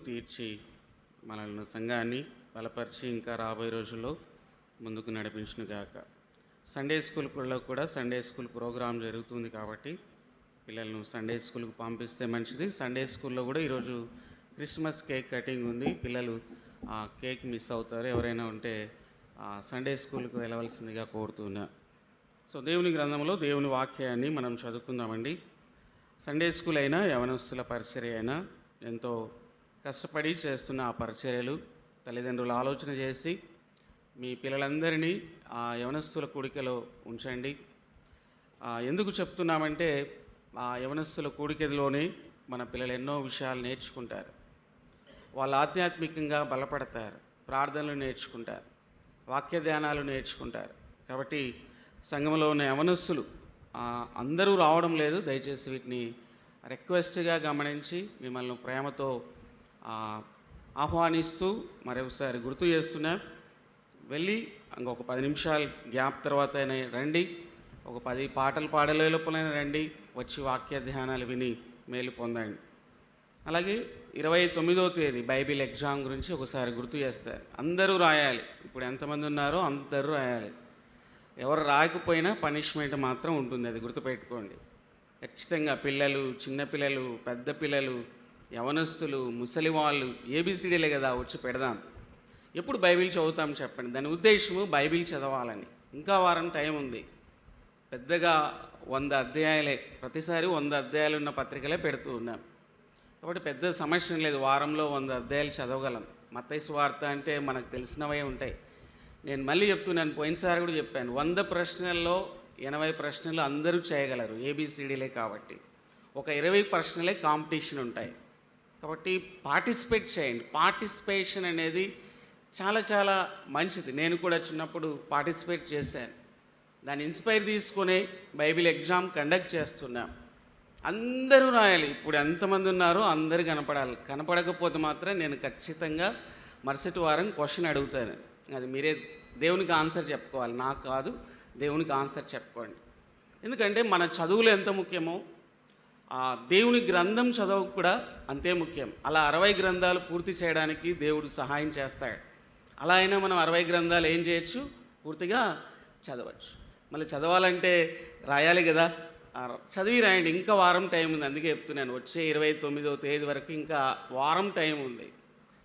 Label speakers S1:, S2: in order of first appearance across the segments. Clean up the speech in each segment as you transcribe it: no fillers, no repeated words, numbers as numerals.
S1: తీర్చి మనల్ని సంఘాన్ని బలపరిచి ఇంకా రాబోయే రోజుల్లో ముందుకు నడిపించును గాక. సండే స్కూల్లో కూడా సండే స్కూల్ ప్రోగ్రాం జరుగుతుంది కాబట్టి పిల్లలను సండే స్కూల్కి పంపిస్తే మంచిది. సండే స్కూల్లో కూడా ఈరోజు క్రిస్మస్ కేక్ కటింగ్ ఉంది. పిల్లలు ఆ కేక్ మిస్ అవుతారు. ఎవరైనా ఉంటే సండే స్కూల్కి వెళ్ళవలసిందిగా కోరుతున్నా. సో దేవుని గ్రంథంలో దేవుని వాక్యాన్ని మనం చదువుకుందామండి. సండే స్కూల్ అయినా యవనస్తుల పరిచర్య అయినా ఎంతో కష్టపడి చేస్తున్న ఆ పరిచర్యలు తల్లిదండ్రులు ఆలోచన చేసి మీ పిల్లలందరినీ ఆ యవనస్తుల కూడికలో ఉంచండి. ఎందుకు చెప్తున్నామంటే ఆ యవనస్తుల కూడికలోనే మన పిల్లలు ఎన్నో విషయాలు నేర్చుకుంటారు. వాళ్ళు ఆధ్యాత్మికంగా బలపడతారు, ప్రార్థనలు నేర్చుకుంటారు, వాక్య ధ్యానాలు నేర్చుకుంటారు. కాబట్టి సంఘంలో ఉన్న యవనస్తులు అందరూ రావడం లేదు. దయచేసి వీటిని రిక్వెస్ట్గా గమనించి మిమ్మల్ని ప్రేమతో ఆహ్వానిస్తూ మరొకసారి గుర్తు చేస్తున్నా. వెళ్ళి ఇంకొక 10 నిమిషాలు గ్యాప్ తర్వాత అయినా రండి. ఒక 10 పాటలు పాడలేలోపలైనా రండి. వచ్చి వాక్య ధ్యానాలు విని మేలు పొందండి. అలాగే 29వ తేదీ బైబిల్ ఎగ్జామ్ గురించి ఒకసారి గుర్తు చేస్తారు. అందరూ రాయాలి. ఇప్పుడు ఎంతమంది ఉన్నారో అందరూ రాయాలి. ఎవరు రాకపోయినా పనిష్మెంట్ మాత్రం ఉంటుంది. అది గుర్తుపెట్టుకోండి. ఖచ్చితంగా పిల్లలు, చిన్నపిల్లలు, పెద్ద పిల్లలు, యవనస్తులు, ముసలి వాళ్ళు ఏబిసిడీలే కదా వచ్చి పెడదాం. ఎప్పుడు బైబిల్ చదువుతాం చెప్పండి. దాని ఉద్దేశము బైబిల్ చదవాలని. ఇంకా వారం టైం ఉంది. పెద్దగా 100 అధ్యాయాలే, ప్రతిసారి 100 అధ్యాయాలు ఉన్న పత్రికలే పెడుతూ ఉన్నాం. కాబట్టి పెద్ద సమస్య లేదు. వారంలో 100 అధ్యాయాలు చదవగలం. మత్తయి సువార్త అంటే మనకు తెలిసినవే ఉంటాయి. నేను మళ్ళీ చెప్తున్నాను, పోయినసారి కూడా చెప్పాను, 100 ప్రశ్నల్లో 80 ప్రశ్నలు అందరూ చేయగలరు, ఏబిసిడీలే కాబట్టి. ఒక 20 ప్రశ్నలే కాంపిటీషన్ ఉంటాయి. కాబట్టి పార్టిసిపేట్ చేయండి. పార్టిసిపేషన్ అనేది చాలా చాలా మంచిది. నేను కూడా చిన్నప్పుడు పార్టిసిపేట్ చేశాను. దాన్ని ఇన్స్పైర్ తీసుకొని బైబిల్ ఎగ్జామ్ కండక్ట్ చేస్తున్నాం. అందరూ రాయాలి. ఇప్పుడు ఎంతమంది ఉన్నారో అందరూ కనపడాలి. కనపడకపోతే మాత్రం నేను ఖచ్చితంగా మరుసటి వారం క్వశ్చన్ అడుగుతాను. అది మీరే దేవునికి ఆన్సర్ చెప్పుకోవాలి, నాకు కాదు. దేవునికి ఆన్సర్ చెప్పుకోండి. ఎందుకంటే మన చదువులు ఎంత ముఖ్యమో దేవుని గ్రంథం చదువు కూడా అంతే ముఖ్యం. అలా 60 గ్రంథాలు పూర్తి చేయడానికి దేవుడు సహాయం చేస్తాడు. అలా అయినా మనం 60 గ్రంథాలు ఏం చేయొచ్చు? పూర్తిగా చదవచ్చు. మళ్ళీ చదవాలంటే రాయాలి కదా. చదివి రాయండి. ఇంకా వారం టైం ఉంది. అందుకే చెప్తున్నాను, వచ్చే 29వ తేదీ వరకు ఇంకా వారం టైం ఉంది.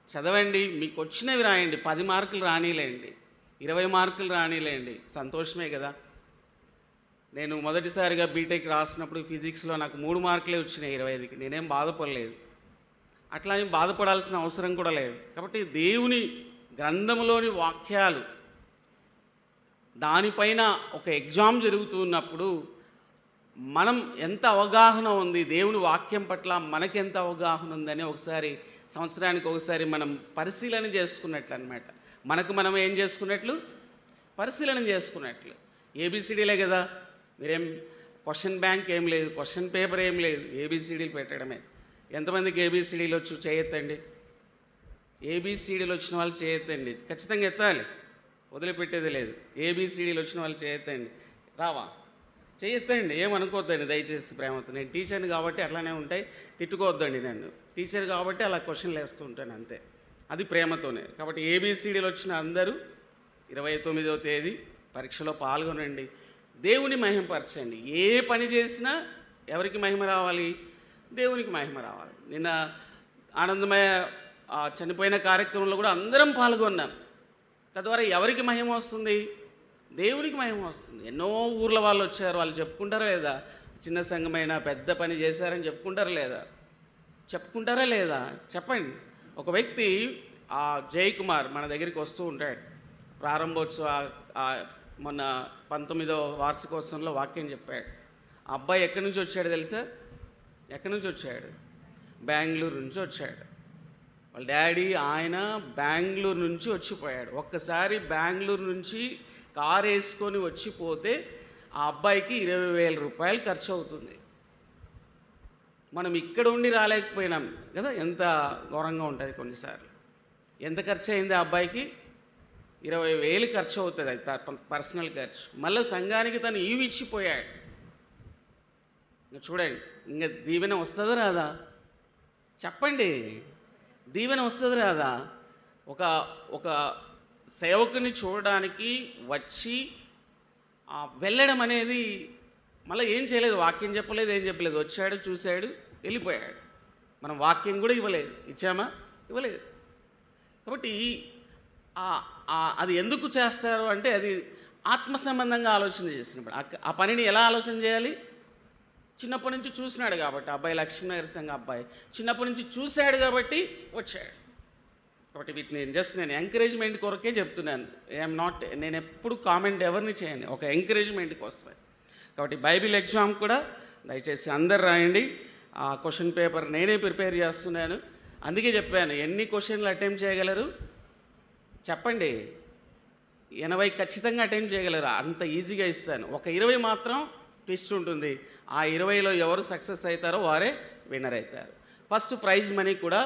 S1: చదవండి. మీకు వచ్చినవి రాయండి. 10 మార్కులు రానిలేండి, 20 మార్కులు రానిలేండి, సంతోషమే కదా. నేను మొదటిసారిగా బీటెక్ రాసినప్పుడు ఫిజిక్స్లో నాకు 3 మార్కులే వచ్చినాయి 25కి. నేనేం బాధపడలేదు. అట్లా అని బాధపడాల్సిన అవసరం కూడా లేదు. కాబట్టి దేవుని గ్రంథంలోని వాక్యాలు దానిపైన ఒక ఎగ్జామ్ జరుగుతున్నప్పుడు మనం ఎంత అవగాహన ఉంది, దేవుని వాక్యం పట్ల మనకెంత అవగాహన ఉందని ఒకసారి సంవత్సరానికి ఒకసారి మనం పరిశీలన చేసుకున్నట్లు అనమాట. మనకు మనం ఏం చేసుకున్నట్లు? పరిశీలన చేసుకున్నట్లు. ఏబిసిడీలే కదా. మీరేం క్వశ్చన్ బ్యాంక్ ఏం లేదు, క్వశ్చన్ పేపర్ ఏం లేదు, ఏబిసిడీలు పెట్టడమే. ఎంతమందికి ఏబిసిడీలు వచ్చు? చేయొద్దండి. ఏబిసిడీలు వచ్చిన వాళ్ళు చేయొద్దండి. ఖచ్చితంగా ఎత్తాలి, వదిలిపెట్టేది లేదు. ఏబిసిడీలు వచ్చిన వాళ్ళు చేయొద్దండి. రావా? చేయొద్దండి. ఏమనుకోవద్దండి దయచేసి ప్రేమతో. నేను టీచర్ని కాబట్టి అట్లానే ఉంటాయి, తిట్టుకోవద్దండి. నన్ను టీచర్ కాబట్టి అలా క్వశ్చన్లు వేస్తూ ఉంటాను అంతే. అది ప్రేమతోనే. కాబట్టి ఏబిసిడీలు వచ్చిన అందరూ 29వ తేదీ పరీక్షలో పాల్గొనండి. దేవుని మహిమపరచండి. ఏ పని చేసినా ఎవరికి మహిమ రావాలి? దేవునికి మహిమ రావాలి. నిన్న ఆనందమయ చనిపోయిన కార్యక్రమంలో కూడా అందరం పాల్గొన్నాం. తద్వారా ఎవరికి మహిమ వస్తుంది? దేవునికి మహిమ వస్తుంది. ఎన్నో ఊర్ల వాళ్ళు వచ్చారు. వాళ్ళు చెప్పుకుంటారా లేదా? చిన్న సంఘమైనా పెద్ద పని చేశారని చెప్పుకుంటారా లేదా? చెప్పుకుంటారా లేదా? చెప్పండి. ఒక వ్యక్తి జయకుమార్ మన దగ్గరికి వస్తూ ఉంటాడు. ప్రారంభోత్సవ మొన్న 19వ వార్షికోత్సవంలో వాక్యం చెప్పాడు. ఆ అబ్బాయి ఎక్కడి నుంచి వచ్చాడు తెలుసా? ఎక్కడి నుంచి వచ్చాడు? బెంగళూరు నుంచి వచ్చాడు. వాళ్ళ డాడీ ఆయన బెంగళూరు నుంచి వచ్చిపోయాడు. ఒక్కసారి బెంగళూరు నుంచి కారు వేసుకొని వచ్చిపోతే ఆ అబ్బాయికి 20,000 రూపాయలు ఖర్చు అవుతుంది. మనం ఇక్కడ ఉండి రాలేకపోయినాం కదా. ఎంత ఘోరంగా ఉంటుంది కొన్నిసార్లు. ఎంత ఖర్చు అయింది ఆ అబ్బాయికి? 20,000 ఖర్చు అవుతుంది. అది పర్సనల్ ఖర్చు. మళ్ళీ సంఘానికి తను ఈవి ఇచ్చిపోయాడు. ఇంకా చూడండి, ఇంకా దీవెన వస్తుందా రాదా? చెప్పండి. దీవెన వస్తుంది రాదా? ఒక ఒక సేవకుని చూడడానికి వచ్చి వెళ్ళడం అనేది మళ్ళీ ఏం చేయలేదు, వాక్యం చెప్పలేదు, ఏం చెప్పలేదు, వచ్చాడు, చూశాడు, వెళ్ళిపోయాడు. మనం వాక్యం కూడా ఇవ్వలేదు, ఇచ్చామా? ఇవ్వలేదు. కాబట్టి అది ఎందుకు చేస్తారు అంటే అది ఆత్మ సంబంధంగా ఆలోచన చేసినప్పుడు. ఆ పనిని ఎలా ఆలోచన చేయాలి? చిన్నప్పటి నుంచి చూసినాడు కాబట్టి, అబ్బాయి లక్ష్మీనగర్ సంఘ అబ్బాయి చిన్నప్పటి నుంచి చూశాడు కాబట్టి వచ్చాడు. కాబట్టి వీటిని నేను ఎంకరేజ్మెంట్ కొరకే చెప్తున్నాను. నేను ఎప్పుడు కామెంట్ ఎవరిని చేయను, ఒక ఎంకరేజ్మెంట్ కోసమే. కాబట్టి బైబిల్ ఎగ్జామ్ కూడా దయచేసి అందరు రాయండి. ఆ క్వశ్చన్ పేపర్ నేనే ప్రిపేర్ చేస్తున్నాను. అందుకే చెప్పాను, ఎన్ని క్వశ్చన్లు అటెంప్ట్ చేయగలరు చెప్పండి. 80 ఖచ్చితంగా అటెంప్ట్ చేయగలరు, అంత ఈజీగా ఇస్తాను. ఒక 20 మాత్రం ట్విస్ట్ ఉంటుంది. ఆ 20లో ఎవరు సక్సెస్ అవుతారో వారే విన్నర్ అవుతారు. ఫస్ట్ ప్రైజ్ మనీ కూడా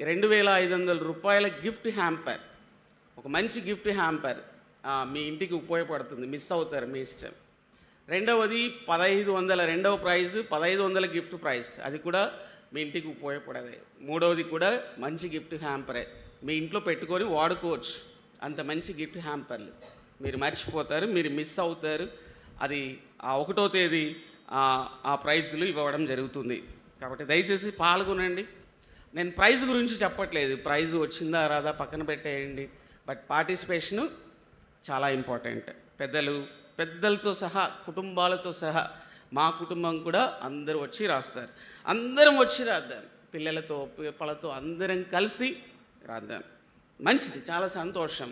S1: 2500 రూపాయల గిఫ్ట్ హ్యాంపర్, ఒక మంచి గిఫ్ట్ హ్యాంపర్ మీ ఇంటికి ఉపయోగపడుతుంది. మిస్ అవుతారు, మీ ఇష్టం. రెండవది 1500, రెండవ ప్రైజ్ 1500 గిఫ్ట్ ప్రైజ్, అది కూడా మీ ఇంటికి ఉపయోగపడేది. మూడవది కూడా మంచి గిఫ్ట్ హ్యాంపరే, మీ ఇంట్లో పెట్టుకొని వాడుకోవచ్చు. అంత మంచి గిఫ్ట్ హ్యాంపర్లు మీరు మర్చిపోతారు, మీరు మిస్ అవుతారు. అది ఆ 1వ తేదీ ఆ ప్రైజులు ఇవ్వడం జరుగుతుంది. కాబట్టి దయచేసి పాల్గొనండి. నేను ప్రైజ్ గురించి చెప్పట్లేదు, ప్రైజ్ వచ్చిందా రాదా పక్కన పెట్టేయండి. బట్ పార్టిసిపేషను చాలా ఇంపార్టెంట్. పెద్దలతో సహా, కుటుంబాలతో సహా, మా కుటుంబం కూడా అందరూ వచ్చి రాస్తారు. అందరం వచ్చి రాద్దాం, పిల్లలతో పిల్లలతో అందరం కలిసి రాద్దాం. మంచిది, చాలా సంతోషం.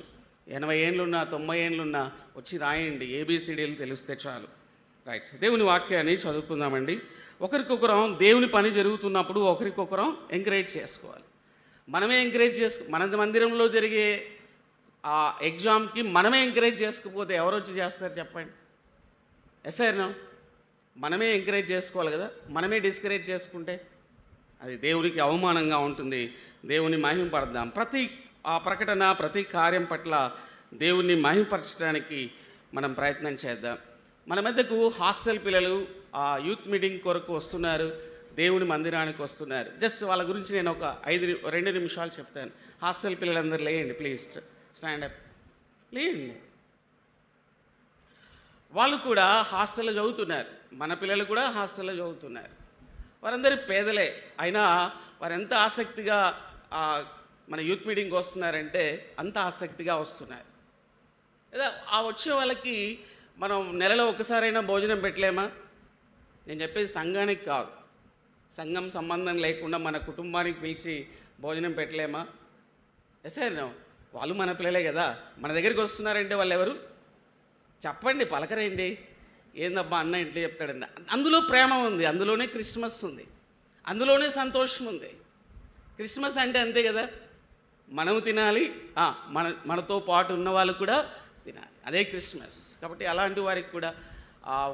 S1: 80 ఏళ్ళున్నా 90 ఏళ్ళున్నా వచ్చి రాయండి, ఏబిసిడీలు తెలిస్తే చాలు. రైట్, దేవుని వాక్యాన్ని చదువుకుందామండి. ఒకరికొకరం దేవుని పని జరుగుతున్నప్పుడు ఒకరికొకరం ఎంకరేజ్ చేసుకోవాలి. మనమే ఎంకరేజ్ మన మందిరంలో జరిగే ఆ ఎగ్జామ్కి మనమే ఎంకరేజ్ చేసుకోకపోతే ఎవరు వచ్చి చేస్తారు చెప్పండి? ఎస్ఐనో మనమే ఎంకరేజ్ చేసుకోవాలి కదా. మనమే డిస్కరేజ్ చేసుకుంటే అది దేవునికి అవమానంగా ఉంటుంది. దేవుని మహిమపడదాం. ప్రతి ప్రకటన, ప్రతి కార్యం పట్ల దేవుణ్ణి మహిమపరచడానికి మనం ప్రయత్నం చేద్దాం. మన మధ్యకు హాస్టల్ పిల్లలు యూత్ మీటింగ్ కొరకు వస్తున్నారు, దేవుని మందిరానికి వస్తున్నారు. జస్ట్ వాళ్ళ గురించి నేను ఒక 2 నిమిషాలు చెప్తాను. హాస్టల్ పిల్లలందరూ లేయండి ప్లీజ్, స్టాండప్ లేయండి. వాళ్ళు కూడా హాస్టల్లో చదువుతున్నారు, మన పిల్లలు కూడా హాస్టల్లో చదువుతున్నారు. వారందరూ పేదలే, అయినా వారు ఎంత ఆసక్తిగా మన యూత్ మీటింగ్కి వస్తున్నారంటే అంత ఆసక్తిగా వస్తున్నారు. లేదా వచ్చే వాళ్ళకి మనం నెలలో ఒకసారైనా భోజనం పెట్టలేమా? నేను చెప్పేది సంఘానికి కాదు, సంఘం సంబంధం లేకుండా మన కుటుంబానికి పిలిచి భోజనం పెట్టలేమా? ఎస్ఐనో వాళ్ళు మన పిల్లలే కదా. మన దగ్గరికి వస్తున్నారంటే వాళ్ళు ఎవరు చెప్పండి, పలకరేండి. ఏందబ్బా అన్న ఇంట్లో చెప్తాడండి. అందులో ప్రేమ ఉంది, అందులోనే క్రిస్మస్ ఉంది, అందులోనే సంతోషం ఉంది. క్రిస్మస్ అంటే అంతే కదా, మనము తినాలి, మనతో పాటు ఉన్న వాళ్ళు కూడా తినాలి, అదే క్రిస్మస్. కాబట్టి అలాంటి వారికి కూడా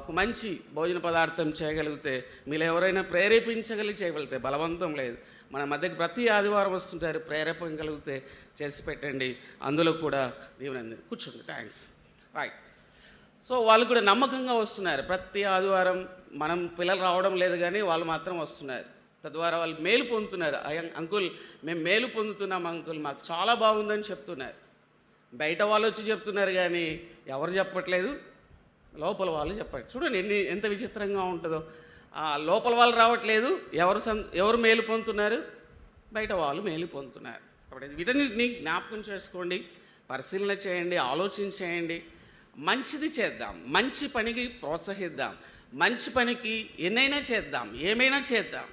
S1: ఒక మంచి భోజన పదార్థం చేయగలిగితే, మీరు ఎవరైనా చేయగలిగితే, బలవంతం లేదు. మన మధ్యకి ప్రతి ఆదివారం వస్తుంటారు, ప్రేరేపించగలిగితే చేసి పెట్టండి. అందులో కూడా దేవుని కూర్చోండి. థ్యాంక్స్. రైట్. సో వాళ్ళు కూడా నమ్మకంగా వస్తున్నారు. ప్రతి ఆదివారం మనం పిల్లలు రావడం లేదు కానీ వాళ్ళు మాత్రం వస్తున్నారు. తద్వారా వాళ్ళు మేలు పొందుతున్నారు. అంకుల్ మేము మేలు పొందుతున్నాం అంకుల్, మాకు చాలా బాగుందని చెప్తున్నారు. బయట వాళ్ళు వచ్చి చెప్తున్నారు కానీ ఎవరు చెప్పట్లేదు, లోపల వాళ్ళు చెప్పట్లేదు. చూడండి ఎంత విచిత్రంగా ఉంటుందో. లోపల వాళ్ళు రావట్లేదు, ఎవరు మేలు పొందుతున్నారు? బయట వాళ్ళు మేలు పొందుతున్నారు. కాబట్టి వీటన్నిటిని జ్ఞాపకం చేసుకోండి, పరిశీలన చేయండి, ఆలోచన చేయండి. మంచిది చేద్దాం, మంచి పనికి ప్రోత్సహిద్దాం, మంచి పనికి ఎన్నైనా చేద్దాం, ఏమైనా చేద్దాం,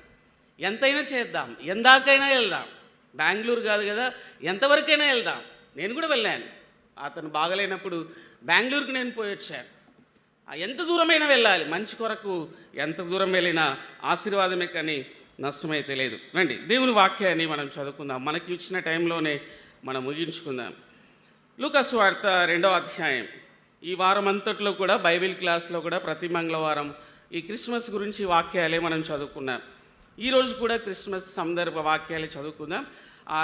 S1: ఎంతైనా చేద్దాం, ఎందాకైనా వెళ్దాం. బెంగళూరు కాదు కదా, ఎంతవరకైనా వెళ్దాం. నేను కూడా వెళ్ళాను, అతను బాగలేనప్పుడు బెంగళూరుకి నేను పోయి వచ్చాను. ఎంత దూరమైనా వెళ్ళాలి మంచి కొరకు, ఎంత దూరం వెళ్ళినా ఆశీర్వాదమే కానీ నష్టమైతే లేదు. రండి దేవుని వాక్యాన్ని మనం చదువుకుందాం. మనకి ఇచ్చిన టైంలోనే మనం ముగించుకుందాం. లూకా సువార్త 2వ అధ్యాయం. ఈ వారం అంతట్లో కూడా బైబిల్ క్లాస్లో కూడా ప్రతి మంగళవారం ఈ క్రిస్మస్ గురించి వాక్యాలే మనం చదువుకున్నాం. ఈరోజు కూడా క్రిస్మస్ సందర్భ వాక్యాలే చదువుకుందాం.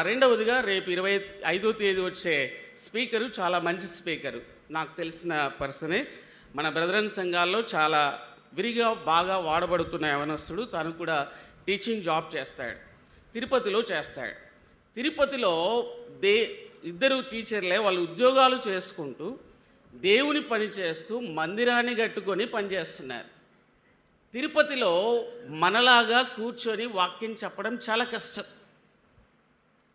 S1: రెండవదిగా రేపు 25వ తేదీ వచ్చే స్పీకరు చాలా మంచి స్పీకరు, నాకు తెలిసిన పర్సనే. మన బ్రదరన్ సంఘాల్లో చాలా విరిగా బాగా వాడబడుతున్న యవనస్తుడు. తను కూడా టీచింగ్ జాబ్ చేస్తాడు, తిరుపతిలో చేస్తాడు. తిరుపతిలో దే ఇద్దరు టీచర్లే వాళ్ళు ఉద్యోగాలు చేసుకుంటూ దేవుని పని చేస్తూ మందిరాన్ని కట్టుకొని పనిచేస్తున్నారు. తిరుపతిలో మనలాగా కూర్చొని వాక్యం చెప్పడం చాలా కష్టం.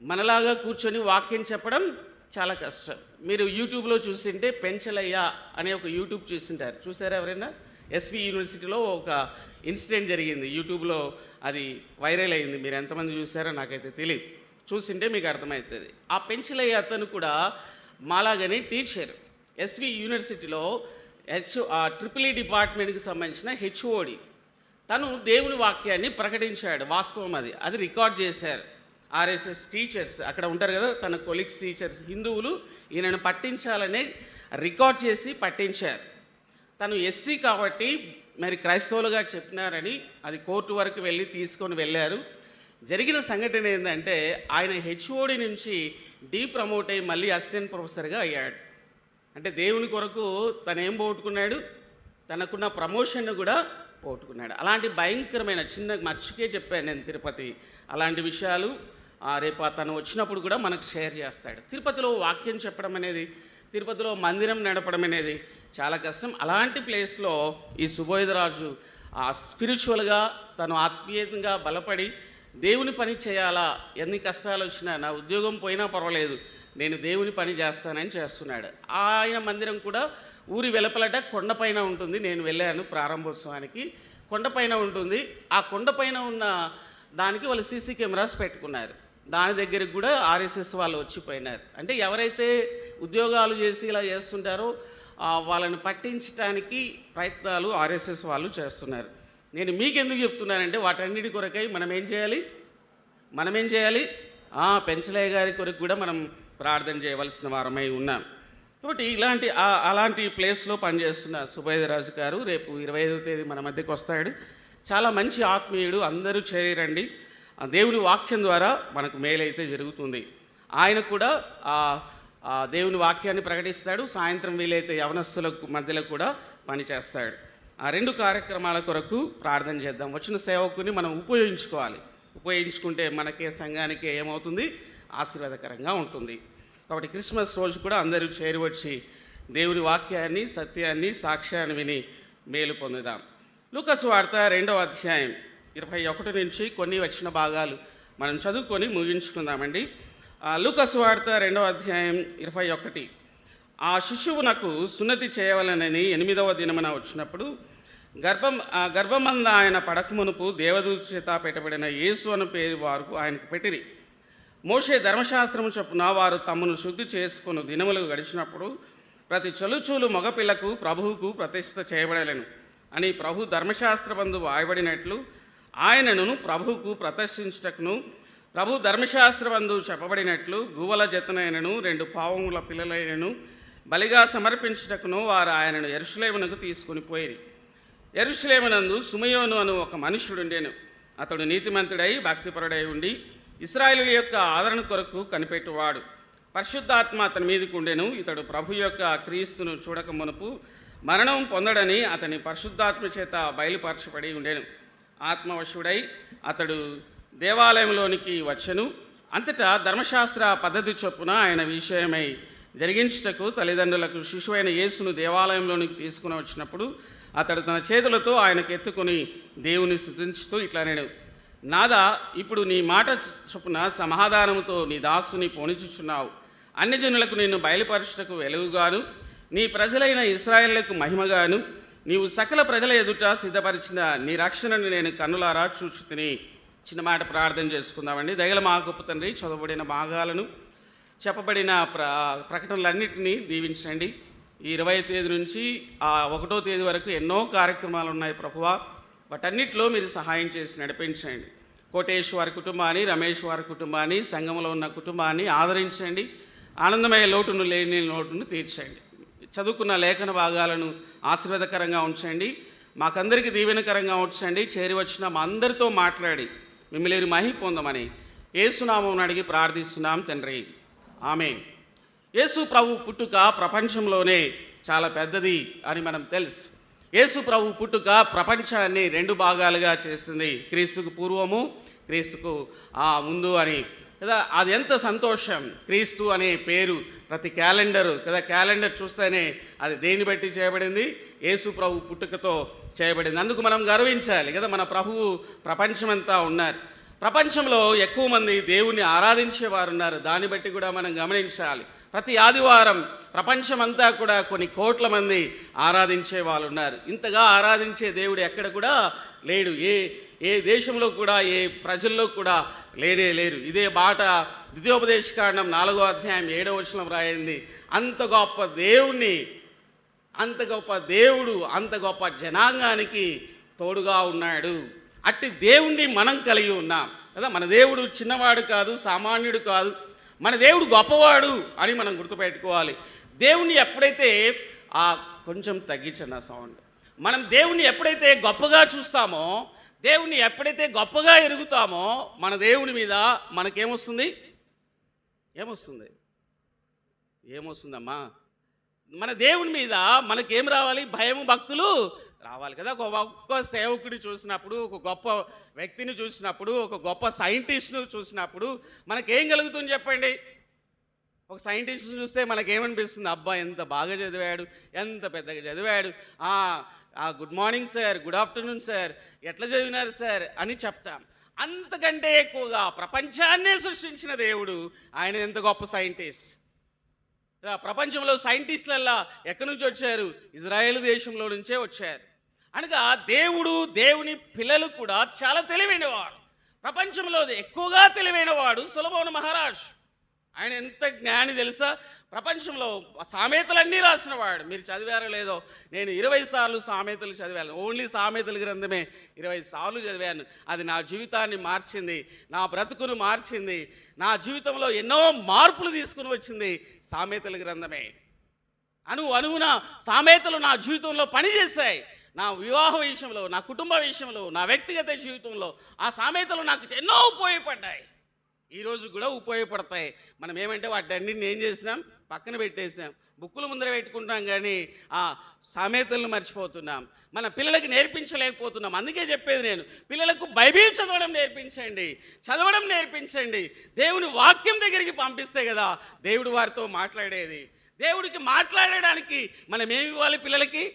S1: మనలాగా కూర్చొని వాక్యం చెప్పడం చాలా కష్టం. మీరు యూట్యూబ్లో చూసింటే పెంచలయ్య అనే ఒక యూట్యూబ్ చూసారా ఎవరైనా? ఎస్వి యూనివర్సిటీలో ఒక ఇన్సిడెంట్ జరిగింది, యూట్యూబ్లో అది వైరల్ అయింది. మీరు ఎంతమంది చూసారో నాకైతే తెలియదు. చూసింటే మీకు అర్థమవుతుంది. ఆ పెంచలయ్య అతను కూడా మాలాగని టీచర్, ఎస్వి యూనివర్సిటీలో ట్రిపుల్ ఈ డిపార్ట్మెంట్కి సంబంధించిన హెచ్ఓడి. తను దేవుని వాక్యాన్ని ప్రకటించాడు. వాస్తవం అది రికార్డ్ చేశారు. ఆర్ఎస్ఎస్ టీచర్స్ అక్కడ ఉంటారు కదా, తన కొలీగ్స్ టీచర్స్ హిందువులు ఈయనను పట్టించాలని రికార్డ్ చేసి పట్టించారు. తను ఎస్సీ కాబట్టి మరి క్రైస్తవులుగా చెప్పినారని అది కోర్టు వరకు వెళ్ళి తీసుకొని వెళ్ళారు. జరిగిన సంఘటన ఏంటంటే ఆయన హెచ్ఓడి నుంచి ప్రమోట్ అయ్యి మళ్ళీ అసిస్టెంట్ ప్రొఫెసర్గా అయ్యాడు. అంటే దేవుని కొరకు తను ఏం పోగొట్టుకున్నాడు? తనకున్న ప్రమోషన్ను కూడా పోగొట్టుకున్నాడు. అలాంటి భయంకరమైన చిన్న మచ్చుకే చెప్పాను నేను తిరుపతి. అలాంటి విషయాలు రేపు తను వచ్చినప్పుడు కూడా మనకు షేర్ చేస్తాడు. తిరుపతిలో వాక్యం చెప్పడం అనేది, తిరుపతిలో మందిరం నడపడం అనేది చాలా కష్టం. అలాంటి ప్లేస్లో ఈ సుబోధరాజు స్పిరిచువల్గా తను ఆత్మీయంగా బలపడి దేవుని పని చేయాలా, ఎన్ని కష్టాలు వచ్చినా, నా ఉద్యోగం పోయినా పర్వాలేదు, నేను దేవుని పని చేస్తానని చేస్తున్నాడు. ఆయన మందిరం కూడా ఊరి వెలుపలట కొండపైన ఉంటుంది. నేను వెళ్ళాను ప్రారంభోత్సవానికి. కొండపైన ఉంటుంది. ఆ కొండపైన ఉన్న దానికి వాళ్ళు సీసీ కెమెరాస్ పెట్టుకున్నారు. దాని దగ్గరికి కూడా ఆర్ఎస్ఎస్ వాళ్ళు వచ్చిపోయినారు. అంటే ఎవరైతే ఉద్యోగాలు చేసి ఇలా చేస్తుంటారో వాళ్ళని పట్టించడానికి ప్రయత్నాలు ఆర్ఎస్ఎస్ వాళ్ళు చేస్తున్నారు. నేను మీకెందుకు చెప్తున్నానంటే వాటన్నిటి కొరకై మనం ఏం చేయాలి? పెంచలయ్య గారి కొరకు కూడా మనం ప్రార్థన చేయవలసిన వారమై ఉన్నాం. కాబట్టి అలాంటి ప్లేస్లో పనిచేస్తున్న సుబోధరాజు గారు రేపు 25వ తేదీ మన మధ్యకు వస్తాడు. చాలా మంచి ఆత్మీయుడు. అందరూ చేరండి. దేవుని వాక్యం ద్వారా మనకు మేలైతే జరుగుతుంది. ఆయన కూడా దేవుని వాక్యాన్ని ప్రకటిస్తాడు. సాయంత్రం వీలైతే యవనస్తుల మధ్యలో కూడా పనిచేస్తాడు. ఆ 2 కార్యక్రమాల కొరకు ప్రార్థన చేద్దాం. వచ్చిన సేవకుని మనం ఉపయోగించుకుంటే మనకే సంఘానికే ఏమవుతుంది? ఆశీర్వాదకరంగా ఉంటుంది. కాబట్టి క్రిస్మస్ రోజు కూడా అందరూ చేరి వచ్చి దేవుని వాక్యాన్ని, సత్యాన్ని, సాక్ష్యాన్ని విని మేలు పొందుదాం. లూకా సువార్త 2వ అధ్యాయం 21 నుంచి కొన్ని వచ్చిన భాగాలు మనం చదువుకొని ముగించుకుందామండి. లూకా సువార్త 2వ అధ్యాయం 21. ఆ శిశువునకు సున్నతి చేయవలనని 8వ దినమున వచ్చినప్పుడు గర్భమంద ఆయన పడకమునుపు దేవదూత చేత పెట్టబడిన యేసు అను పేరు వారు ఆయనకు పెట్టిరి. మోషే ధర్మశాస్త్రము చొప్పున వారు తమను శుద్ధి చేసుకుని దినములు గడిచినప్పుడు ప్రతి చలుచూలు మగపిల్లకు ప్రభువుకు ప్రతిష్ఠిత చేయబడలేను అని ప్రభు ధర్మశాస్త్రబందు వాయబడినట్లు ఆయనను ప్రభువుకు ప్రతిష్ఠించుటకును ప్రభు ధర్మశాస్త్రబందు చెప్పబడినట్లు గువ్వల జతనైనను 2 పావుముల పిల్లలైనను బలిగా సమర్పించుటకును వారు ఆయనను యెరూషలేమునకు తీసుకుని పోయిరి. యెరూషలేమునందు సుమయోను అను ఒక మనుష్యుడుండెను. అతడు నీతిమంతుడై భక్తిపరుడై ఉండి ఇశ్రాయేలు యొక్క ఆదరణ కొరకు కనిపెట్టువాడు. పరిశుద్ధాత్మ అతని మీదకు ఉండెను. ఇతడు ప్రభు యొక్క క్రీస్తును చూడక మునుపు మరణం పొందడని అతని పరిశుద్ధాత్మ చేత బయలుపరచబడి ఉండెను. ఆత్మవశుడై అతడు దేవాలయంలోనికి వచ్చెను. అంతటా ధర్మశాస్త్ర పద్ధతి చొప్పున ఆయన విషయమై జరిగించుటకు తల్లిదండ్రులకు శిశువైన యేసును దేవాలయంలోనికి తీసుకుని వచ్చినప్పుడు అతడు తన చేతులతో ఆయనకు ఎత్తుకొని దేవుని స్తుతించుతూ ఇట్లా నేను, నాదా, ఇప్పుడు నీ మాట చొప్పున సమాధానముతో నీ దాసుని పోనిచుచున్నావు. అన్ని జనులకు నిన్ను బయలుపరచుటకు వెలుగుగాను నీ ప్రజలైన ఇశ్రాయేలుకు మహిమగాను నీవు సకల ప్రజల ఎదుట సిద్ధపరిచిన నీ రక్షణను నేను కన్నులారా చూచుతిని. చిన్న మాట ప్రార్థన చేసుకుందామండి. దయగల మా గొప్ప తండ్రి, చదవబడిన భాగాలను చెప్పబడిన ప్రకటనలన్నింటినీ దీవించండి. ఈ 20వ తేదీ నుంచి 1వ తేదీ వరకు ఎన్నో కార్యక్రమాలు ఉన్నాయి ప్రభువా. వాటన్నిటిలో మీరు సహాయం చేసి నడిపించండి. కోటేష్ వారి కుటుంబాన్ని, రమేష్ వారి కుటుంబాన్ని, సంఘంలో ఉన్న కుటుంబాన్ని ఆదరించండి. ఆనందమయ లేని లోటును తీర్చండి. చదువుకున్న లేఖన భాగాలను ఆశీర్వాదకరంగా ఉంచండి. మాకందరికీ దీవెనకరంగా ఉంచండి. చేరి వచ్చిన మా అందరితో మాట్లాడి మిమ్మల్ని మహిమ పొందమని యేసునామమున అడిగి ప్రార్థిస్తున్నాం తండ్రి, ఆమేన్. యేసు ప్రభు పుట్టుక ప్రపంచంలోనే చాలా పెద్దది అని మనం తెలుసు. యేసు ప్రభు పుట్టుక ప్రపంచాన్ని 2 భాగాలుగా చేసింది. క్రీస్తుకు పూర్వము, క్రీస్తుకు ముందు అని కదా. అది ఎంత సంతోషం. క్రీస్తు అనే పేరు ప్రతి క్యాలెండరు కదా, క్యాలెండర్ చూస్తేనే అది దేన్ని బట్టి చేయబడింది, యేసు ప్రభు పుట్టుకతో చేయబడింది. అందుకు మనం గర్వించాలి కదా. మన ప్రభువు ప్రపంచమంతా ఉన్నారు. ప్రపంచంలో ఎక్కువ మంది దేవుణ్ణి ఆరాధించేవారు ఉన్నారు. దాన్ని బట్టి కూడా మనం గమనించాలి. ప్రతి ఆదివారం ప్రపంచమంతా కూడా కొన్ని కోట్ల మంది ఆరాధించే వాళ్ళు ఉన్నారు. ఇంతగా ఆరాధించే దేవుడు ఎక్కడ కూడా లేడు. ఏ దేశంలో కూడా, ఏ ప్రజల్లో కూడా లేనే లేరు. ఇదే బాట ద్వితీయోపదేశకాండం 4వ అధ్యాయం 7వ వచనం రాయింది. అంత గొప్ప దేవుణ్ణి, అంత గొప్ప దేవుడు అంత గొప్ప జనాంగానికి తోడుగా ఉన్నాడు. అట్టి దేవుణ్ణి మనం కలిగి ఉన్నాం కదా. మన దేవుడు చిన్నవాడు కాదు, సామాన్యుడు కాదు. మన దేవుడు గొప్పవాడు అని మనం గుర్తుపెట్టుకోవాలి. దేవుణ్ణి ఎప్పుడైతే కొంచెం తగ్గించండి ఆ సౌండ్. మనం దేవుణ్ణి ఎప్పుడైతే గొప్పగా చూస్తామో, దేవుణ్ణి ఎప్పుడైతే గొప్పగా ఎరుగుతామో, మన దేవుని మీద మనకేమొస్తుంది? ఏమొస్తుందమ్మా? మన దేవుని మీద మనకేం రావాలి? భయము, భక్తులు రావాలి కదా. ఒక గొప్ప సేవకుడిని చూసినప్పుడు, ఒక గొప్ప వ్యక్తిని చూసినప్పుడు, ఒక గొప్ప సైంటిస్ట్ను చూసినప్పుడు మనకేం కలుగుతుంది చెప్పండి? ఒక సైంటిస్ట్ని చూస్తే మనకేమనిపిస్తుంది? అబ్బా ఎంత బాగా చదివాడు, ఎంత పెద్దగా చదివాడు, good morning sir, good afternoon sir, ఎట్లా చదివినారు సార్ అని చెప్తాం. అంతకంటే ఎక్కువగా ప్రపంచాన్నే సృష్టించిన దేవుడు ఆయన ఎంత గొప్ప సైంటిస్ట్. ప్రపంచంలో సైంటిస్టులల్లా ఎక్కడి నుంచి వచ్చారు? ఇజ్రాయేల్ దేశంలో నుంచే వచ్చారు. అనగా దేవుని పిల్లలు కూడా చాలా తెలివైనవాడు. ప్రపంచంలో ఎక్కువగా తెలివైనవాడు సొలొమోను మహారాజు. ఆయన ఎంత జ్ఞాని తెలుసా? ప్రపంచంలో సామెతలన్నీ రాసినవాడు. మీరు చదివారో లేదో, నేను 20 సార్లు సామెతలు చదివాను. ఓన్లీ సామెతల గ్రంథమే 20 సార్లు చదివాను. అది నా జీవితాన్ని మార్చింది, నా బ్రతుకును మార్చింది, నా జీవితంలో ఎన్నో మార్పులు తీసుకుని వచ్చింది సామెతల గ్రంథమే. అణువున సామెతలు నా జీవితంలో పనిచేశాయి. నా వివాహ విషయంలో, నా కుటుంబ విషయంలో, నా వ్యక్తిగత జీవితంలో ఆ సామెతలు నాకు ఎన్నో ఉపయోగపడ్డాయి. ఈరోజు కూడా ఉపయోగపడతాయి. మనం ఏమంటే వాటన్నిటిని ఏం చేసినాం? పక్కన పెట్టేసాం. బుక్కుల ముందర పెట్టుకుంటాం, కానీ ఆ సామెతలను మర్చిపోతున్నాం. మన పిల్లలకి నేర్పించలేకపోతున్నాం. అందుకే చెప్పేది నేను, పిల్లలకు బైబిల్ చదవడం నేర్పించండి. దేవుని వాక్యం దగ్గరికి పంపిస్తే కదా దేవుడు వారితో మాట్లాడేది. దేవుడికి మాట్లాడడానికి మనం ఏమి ఇవ్వాలి? పిల్లలకి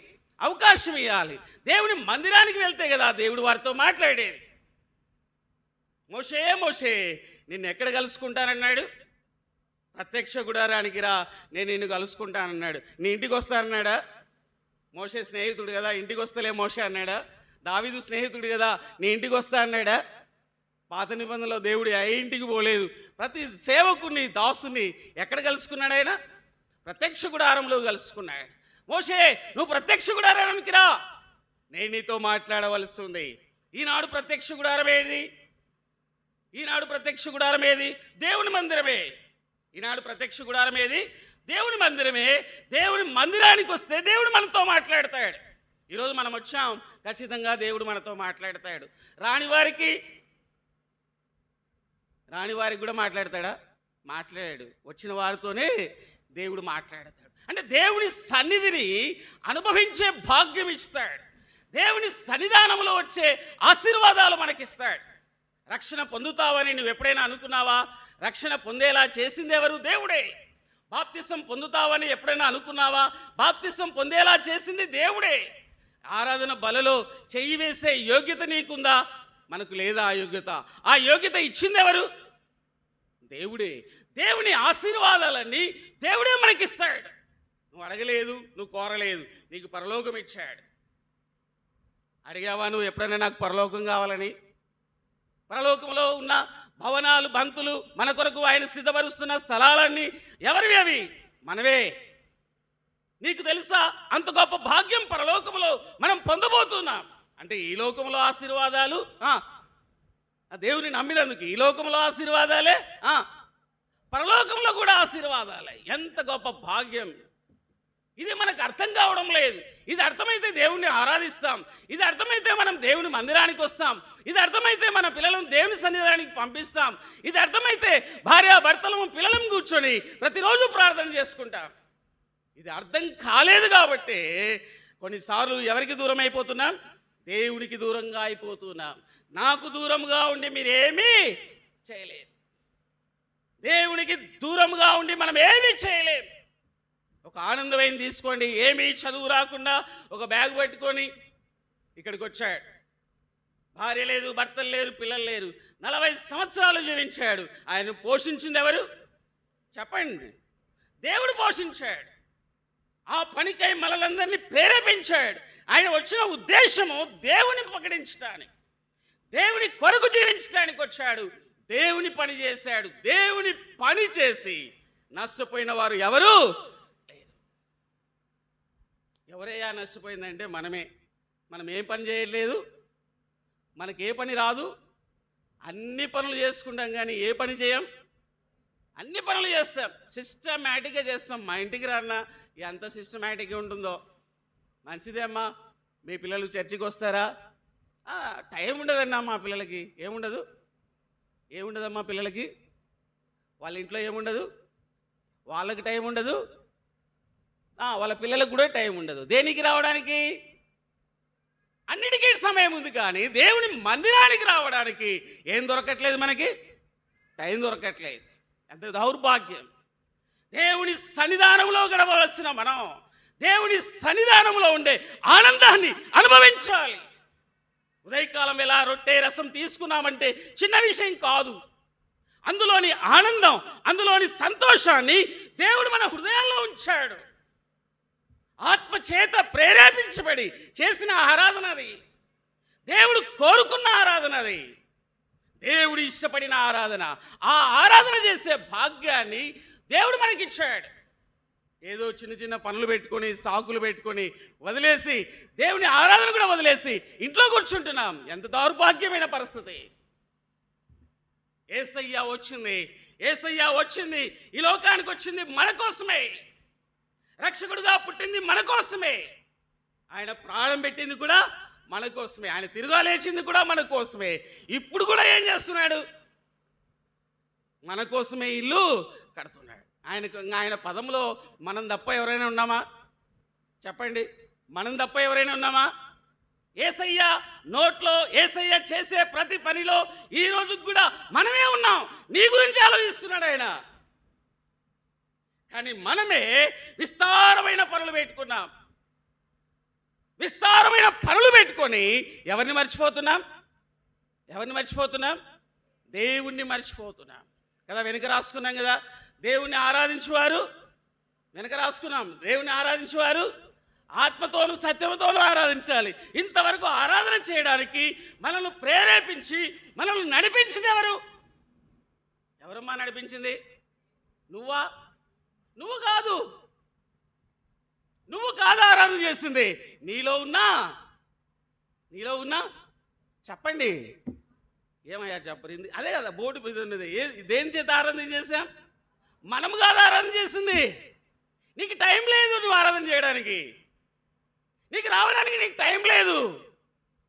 S1: అవకాశం ఇవ్వాలి. దేవుని మందిరానికి వెళ్తే కదా దేవుడు వారితో మాట్లాడేది. మోషే నిన్ను ఎక్కడ కలుసుకుంటానన్నాడు? ప్రత్యక్ష గుడారానికి రా, నేను నిన్ను కలుసుకుంటానన్నాడు. నీ ఇంటికి వస్తానన్నాడా? మోషే స్నేహితుడు కదా, ఇంటికి వస్తలే మోషే అన్నాడా? దావీదు స్నేహితుడు కదా, నీ ఇంటికి వస్తా అన్నాడా? పాత నిబంధనలో దేవుడు ఏ ఇంటికి పోలేదు. ప్రతి సేవకుని, దాసుని ఎక్కడ కలుసుకున్నాడు? ఆయన ప్రత్యక్ష గుడారంలో కలుసుకున్నాడు. మోషే, నువ్వు ప్రత్యక్ష గుడారానికి రా, నేను నీతో మాట్లాడవలసి ఉంది. ఈనాడు ప్రత్యక్ష గుడారం ఏది? దేవుని మందిరమే. ఈనాడు ప్రత్యక్ష గుడారం ఏది? దేవుని మందిరమే. దేవుని మందిరానికి వస్తే దేవుడు మనతో మాట్లాడతాడు. ఈరోజు మనం వచ్చాం, ఖచ్చితంగా దేవుడు మనతో మాట్లాడతాడు. రానివారికి కూడా మాట్లాడతాడా? మాట్లాడాడు. వచ్చిన వారితోనే దేవుడు మాట్లాడతాడు. అంటే దేవుని సన్నిధిని అనుభవించే భాగ్యం ఇస్తాడు. దేవుని సన్నిధానంలో వచ్చే ఆశీర్వాదాలు మనకిస్తాడు. రక్షణ పొందుతావని నువ్వు ఎప్పుడైనా అనుకున్నావా? రక్షణ పొందేలా చేసింది ఎవరు? దేవుడే. బాప్తిసం పొందుతావని ఎప్పుడైనా అనుకున్నావా? బాప్తిసం పొందేలా చేసింది దేవుడే. ఆరాధన బలలో చెయ్యి వేసే యోగ్యత నీకుందా? మనకు లేదా ఆ యోగ్యత. ఆ యోగ్యత ఇచ్చింది ఎవరు? దేవుడే. దేవుని ఆశీర్వాదాలన్నీ దేవుడే మనకిస్తాడు. నువ్వు అడగలేదు, నువ్వు కోరలేదు, నీకు పరలోకం ఇచ్చాడు. అడిగావా నువ్వు ఎప్పుడైనా నాకు పరలోకం కావాలని? పరలోకంలో ఉన్న భవనాలు, బంతులు, మన కొరకు ఆయన సిద్ధపరుస్తున్న స్థలాలన్నీ ఎవరివి? అవి మనవే. నీకు తెలుసా అంత గొప్ప భాగ్యం పరలోకంలో మనం పొందబోతున్నాం. అంటే ఈ లోకంలో ఆశీర్వాదాలు దేవుని నమ్మినందుకు ఈ లోకంలో ఆశీర్వాదాలే, పరలోకంలో కూడా ఆశీర్వాదాలే. ఎంత గొప్ప భాగ్యం! ఇది మనకు అర్థం కావడం లేదు. ఇది అర్థమైతే దేవుణ్ణి ఆరాధిస్తాం. ఇది అర్థమైతే మనం దేవుని మందిరానికి వస్తాం. ఇది అర్థమైతే మన పిల్లలను దేవుని సన్నిధానానికి పంపిస్తాం. ఇది అర్థమైతే భార్యాభర్తలము పిల్లలను కూర్చొని ప్రతిరోజు ప్రార్థన చేసుకుంటాం. ఇది అర్థం కాలేదు కాబట్టి కొన్నిసార్లు ఎవరికి దూరం అయిపోతున్నాం? దేవునికి దూరంగా అయిపోతున్నాం. నాకు దూరంగా ఉండి మీరేమీ చేయలేరు. దేవునికి దూరంగా ఉండి మనం ఏమీ చేయలేం. ఒక ఆనందమైన తీసుకోండి, ఏమీ చదువు రాకుండా ఒక బ్యాగ్ పట్టుకొని ఇక్కడికి వచ్చాడు. భార్య లేదు, భర్తలు లేరు, పిల్లలు లేరు. 40 సంవత్సరాలు జీవించాడు. ఆయన పోషించింది ఎవరు చెప్పండి? దేవుడు పోషించాడు. ఆ పనికై మనలందరినీ ప్రేరేపించాడు. ఆయన వచ్చిన ఉద్దేశము దేవుని ప్రకటించడానికి, దేవుని కొరకు జీవించడానికి వచ్చాడు. దేవుని పని చేశాడు. దేవుని పని చేసి నష్టపోయిన వారు ఎవరు లేరు. ఎవరయ్యా నష్టపోయిందంటే మనమే. మనం ఏం పని చేయలేదు, మనకి ఏ పని రాదు, అన్ని పనులు చేసుకుంటాం కానీ ఏ పని చేయం. అన్ని పనులు చేస్తాం, సిస్టమేటిక్గా చేస్తాం. మా ఇంటికి రాన్నా ఎంత సిస్టమేటిక్గా ఉంటుందో. మంచిదే అమ్మా. మీ పిల్లలు చర్చికి వస్తారా? టైం ఉండదన్నా మా పిల్లలకి. ఏముండదమ్మా పిల్లలకి? వాళ్ళ ఇంట్లో ఏముండదు, వాళ్ళకి టైం ఉండదు, వాళ్ళ పిల్లలకు కూడా టైం ఉండదు. దేనికి రావడానికి? అన్నిటికీ సమయం ఉంది, కానీ దేవుని మందిరానికి రావడానికి ఏం దొరకట్లేదు, మనకి టైం దొరకట్లేదు. ఎంత దౌర్భాగ్యం. దేవుని సన్నిధానంలో గడపవలసిన మనం దేవుని సన్నిధానంలో ఉండే ఆనందాన్ని అనుభవించాలి. ఉదయకాలం ఎలా రొట్టె రసం తీసుకున్నామంటే చిన్న విషయం కాదు. అందులోని ఆనందం, అందులోని సంతోషాన్ని దేవుడు మన హృదయాల్లో ఉంచాడు. ఆత్మ చేత ప్రేరేపించబడి చేసిన ఆరాధన అది. దేవుడు కోరుకున్న ఆరాధన అది. దేవుడు ఇష్టపడిన ఆరాధన. ఆ ఆరాధన చేసే భాగ్యాన్ని దేవుడు మనకిచ్చాడు. ఏదో చిన్న చిన్న పనులు పెట్టుకొని, సాకులు పెట్టుకొని వదిలేసి దేవుని ఆరాధన కూడా వదిలేసి ఇంట్లో కూర్చుంటున్నాం. ఎంత దౌర్భాగ్యమైన పరిస్థితి. యేసయ్య వచ్చింది ఈ లోకానికి వచ్చింది మన కోసమే. రక్షకుడుగా పుట్టింది మన కోసమే. ఆయన ప్రాణం పెట్టింది కూడా మన కోసమే. ఆయన తిరుగా లేచింది కూడా మన కోసమే. ఇప్పుడు కూడా ఏం చేస్తున్నాడు? మన కోసమే ఇల్లు కడుతున్నాడు. ఆయన పదంలో మనం తప్ప ఎవరైనా ఉన్నామా చెప్పండి? మనం తప్ప ఎవరైనా ఉన్నామా? యేసయ్య నోట్లో, యేసయ్య చేసే ప్రతి పనిలో ఈ రోజు కూడా మనమే ఉన్నాం. నీ గురించి ఆలోచిస్తున్నాడు ఆయన. కానీ మనమే విస్తారమైన పనులు పెట్టుకున్నాం. విస్తారమైన పనులు పెట్టుకొని ఎవరిని మర్చిపోతున్నాం? దేవుణ్ణి మర్చిపోతున్నాం కదా. వెనుక రాసుకున్నాం కదా, దేవుణ్ణి ఆరాధించేవారు. వెనుక రాసుకున్నాం, దేవుణ్ణి ఆరాధించేవారు ఆత్మతోను సత్యముతోను ఆరాధించాలి. ఇంతవరకు ఆరాధన చేయడానికి మనల్ని ప్రేరేపించి మనల్ని నడిపించింది ఎవరమ్మా నడిపించింది? నువ్వు కాదు ఆరాధన చేసింది. నీలో ఉన్నా చెప్పండి. ఏమయ్యా చెప్పరింది? అదే కదా బోర్డు మీద ఉన్నది. దేని చేత ఆరాధన చేశాం? మనము కాదు ఆరాధన చేసింది. నీకు టైం లేదు నువ్వు ఆరాధన చేయడానికి, నీకు రావడానికి నీకు టైం లేదు.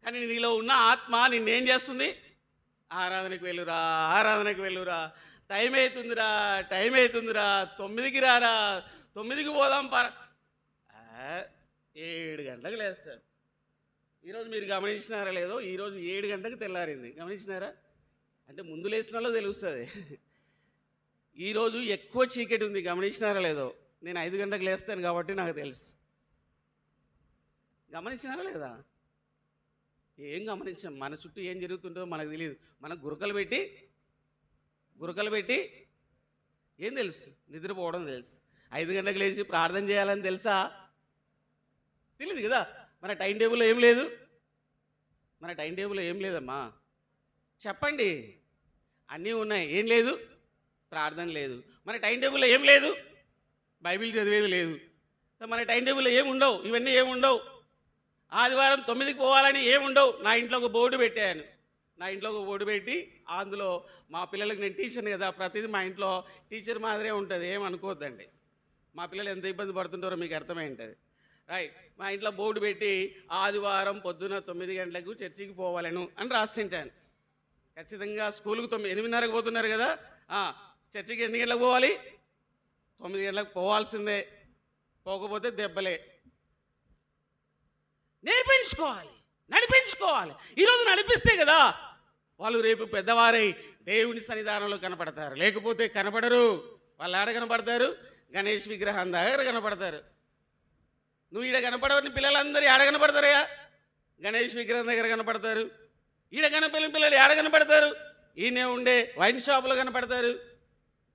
S1: కానీ నీలో ఉన్న ఆత్మ నిన్నేం చేస్తుంది? ఆరాధనకు వెళ్ళురా, టైం అవుతుందిరా, 9కి రారా, 9కి పోదాం 7 గంటలకు లేస్తారు. ఈరోజు మీరు గమనించినారా లేదో, ఈరోజు 7 గంటలకు తెల్లారింది. గమనించినారా? అంటే ముందు లేచిన వాళ్ళో తెలుస్తుంది. ఈరోజు ఎక్కువ చీకటి ఉంది. గమనించినారా లేదో? నేను 5 గంటలకు లేస్తాను కాబట్టి నాకు తెలుసు. గమనించినారా లేదా? ఏం గమనించాం? మన చుట్టూ ఏం జరుగుతుంటుందో మనకు తెలియదు. మనకు గురకలు పెట్టి ఏం తెలుసు? నిద్రపోవడం తెలుసు. 5 గంటలకు లేచి ప్రార్థన చేయాలని తెలుసా? తెలియదు కదా. మన టైం టేబుల్లో ఏం లేదమ్మా చెప్పండి. అన్నీ ఉన్నాయి, ఏం లేదు? ప్రార్థన లేదు. మన టైం టేబుల్లో ఏం లేదు? బైబిల్ చదివేది లేదు. మన టైం టేబుల్లో ఏముండవు, ఇవన్నీ ఏముండవు. ఆదివారం 9కి పోవాలని ఏముండవు. నా ఇంట్లో ఒక బోర్డు పెట్టాను. పెట్టి అందులో మా పిల్లలకు, నేను టీచర్ని కదా, ప్రతిదీ మా ఇంట్లో టీచర్ మాదిరే ఉంటుంది, ఏమనుకోవద్దండి. మా పిల్లలు ఎంత ఇబ్బంది పడుతుంటారో మీకు అర్థమై ఉంటుంది. రైట్. మా ఇంట్లో బోర్డు పెట్టి ఆదివారం పొద్దున 9 గంటలకు చర్చికి పోవాలను అని రాసింటాను. ఖచ్చితంగా స్కూల్కి 8:30కి పోతున్నారు కదా, చర్చికి ఎన్ని గంటలకు పోవాలి? 9 గంటలకు పోవాల్సిందే. పోకపోతే దెబ్బలే. నడిపించుకోవాలి. ఈరోజు నడిపిస్తే కదా వాళ్ళు రేపు పెద్దవారై దేవుని సన్నిధానంలో కనపడతారు, లేకపోతే కనపడరు. వాళ్ళు ఆడ కనపడతారు, గణేష్ విగ్రహం దగ్గర కనపడతారు. నువ్వు ఈడ కనపడవని పిల్లలందరూ ఆడ కనపడతారయ్యా, గణేష్ విగ్రహం దగ్గర కనపడతారు. ఈడ కనపడిన పిల్లలు ఆడ కనపడతారు, ఈయనే ఉండే వైన్ షాపులో కనపడతారు.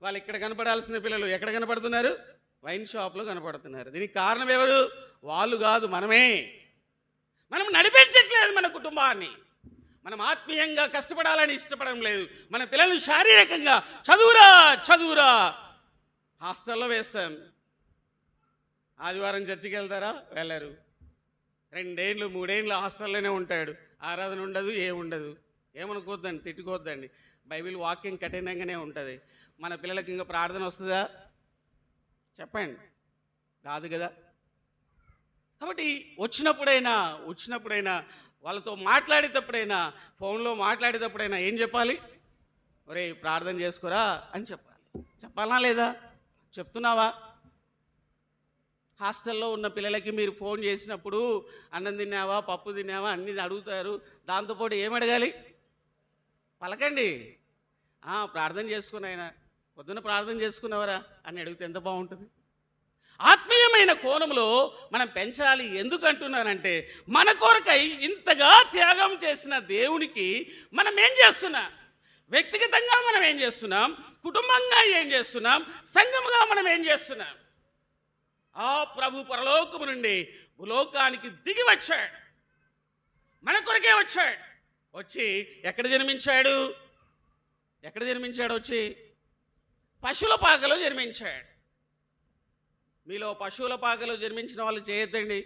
S1: వాళ్ళు ఇక్కడ కనపడాల్సిన పిల్లలు ఎక్కడ కనపడుతున్నారు? వైన్ షాప్లో కనపడుతున్నారు. దీనికి కారణం ఎవరు? వాళ్ళు కాదు, మనమే. మనం నడిపించట్లేదు మన కుటుంబాన్ని. మనం ఆత్మీయంగా కష్టపడాలని ఇష్టపడడం లేదు. మన పిల్లల్ని శారీరకంగా చదువురా చదువురా హాస్టల్లో వేస్తాం. ఆదివారం చర్చికి వెళ్తారా? వెళ్ళరు. 2 ఏళ్ళు 3 ఏళ్ళు హాస్టల్లోనే ఉంటాడు. ఆరాధన ఉండదు, ఏముండదు. ఏమనుకోవద్దండి, తిట్టుకోవద్దండి. బైబిల్ వాక్యం కఠినంగానే ఉంటుంది. మన పిల్లలకి ఇంకా ప్రార్థన వస్తుందా? చెప్పండి, కాదు కదా. కాబట్టి వచ్చినప్పుడైనా వాళ్ళతో మాట్లాడేటప్పుడైనా, ఫోన్లో మాట్లాడేటప్పుడైనా ఏం చెప్పాలి? ఒరే ప్రార్థన చేసుకోరా అని చెప్పాలి. చెప్పాలా లేదా? చెప్తున్నావా? హాస్టల్లో ఉన్న పిల్లలకి మీరు ఫోన్ చేసినప్పుడు అన్నం తిన్నావా, పప్పు తిన్నావా అన్నీ అడుగుతారు. దాంతోపాటు ఏం అడగాలి? పలకండి. ప్రార్థన చేసుకుని ఆయన పొద్దున్న ప్రార్థన చేసుకున్నవరా అని అడిగితే ఎంత బాగుంటుంది. ఆత్మీయమైన కోణంలో మనం పెంచాలి. ఎందుకు అంటున్నానంటే, మన కొరకై ఇంతగా త్యాగం చేసిన దేవునికి మనం ఏం చేస్తున్నాం? వ్యక్తిగతంగా మనం ఏం చేస్తున్నాం? కుటుంబంగా ఏం చేస్తున్నాం? సంఘముగా మనం ఏం చేస్తున్నాం? ఆ ప్రభు పరలోకము నుండి భూలోకానికి దిగి వచ్చాడు, మన కొరకే వచ్చాడు. వచ్చి ఎక్కడ జన్మించాడు? వచ్చి పశువుల పాకలో జన్మించాడు. మీలో పశువుల పాకలో జన్మించిన వాళ్ళు చేయొద్దండి.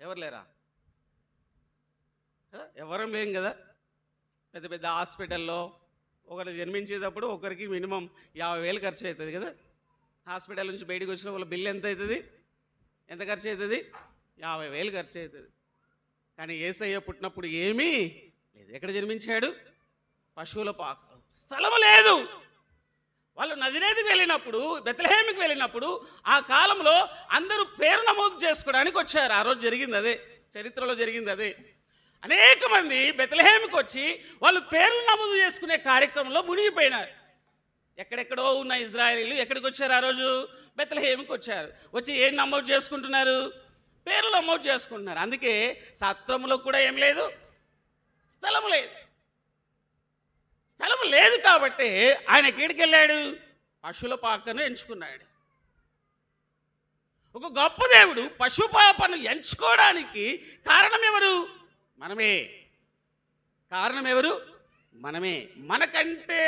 S1: ఎవరు లేరా? ఎవరం లేం కదా. పెద్ద పెద్ద హాస్పిటల్లో ఒకరు జన్మించేటప్పుడు ఒకరికి మినిమం 50,000 ఖర్చు అవుతుంది కదా. హాస్పిటల్ నుంచి బయటకు వచ్చిన వాళ్ళ బిల్లు ఎంత అవుతుంది? ఎంత ఖర్చు అవుతుంది? 50,000 ఖర్చు అవుతుంది. కానీ యేసయ్య పుట్టినప్పుడు ఏమీ లేదు. ఎక్కడ జన్మించాడు? పశువుల పాకలో. స్థలము లేదు. వాళ్ళు నజరేతుకు వెళ్ళినప్పుడు, బెత్లెహేముకి వెళ్ళినప్పుడు ఆ కాలంలో అందరూ పేరు నమోదు చేసుకోవడానికి వచ్చారు. ఆ రోజు జరిగింది అదే, చరిత్రలో జరిగింది అదే. అనేక మంది బెత్లెహేముకి వచ్చి వాళ్ళు పేర్లు నమోదు చేసుకునే కార్యక్రమంలో మునిగిపోయినారు. ఎక్కడెక్కడో ఉన్న ఇజ్రాయేలీలు ఎక్కడికి వచ్చారు? ఆ రోజు బెత్లెహేముకి వచ్చారు. వచ్చి ఏం నమోదు చేసుకుంటున్నారు? పేర్లు నమోదు చేసుకుంటున్నారు. అందుకే సత్రములో కూడా ఏం లేదు, స్థలము లేదు. స్థలం లేదు కాబట్టి ఆయన ఎక్కడికి వెళ్ళాడు? పశువుల పాకను ఎంచుకున్నాడు. ఒక గొప్ప దేవుడు పశుపాపను ఎంచుకోవడానికి కారణం ఎవరు? మనమే. కారణం ఎవరు? మనమే. మనకంటే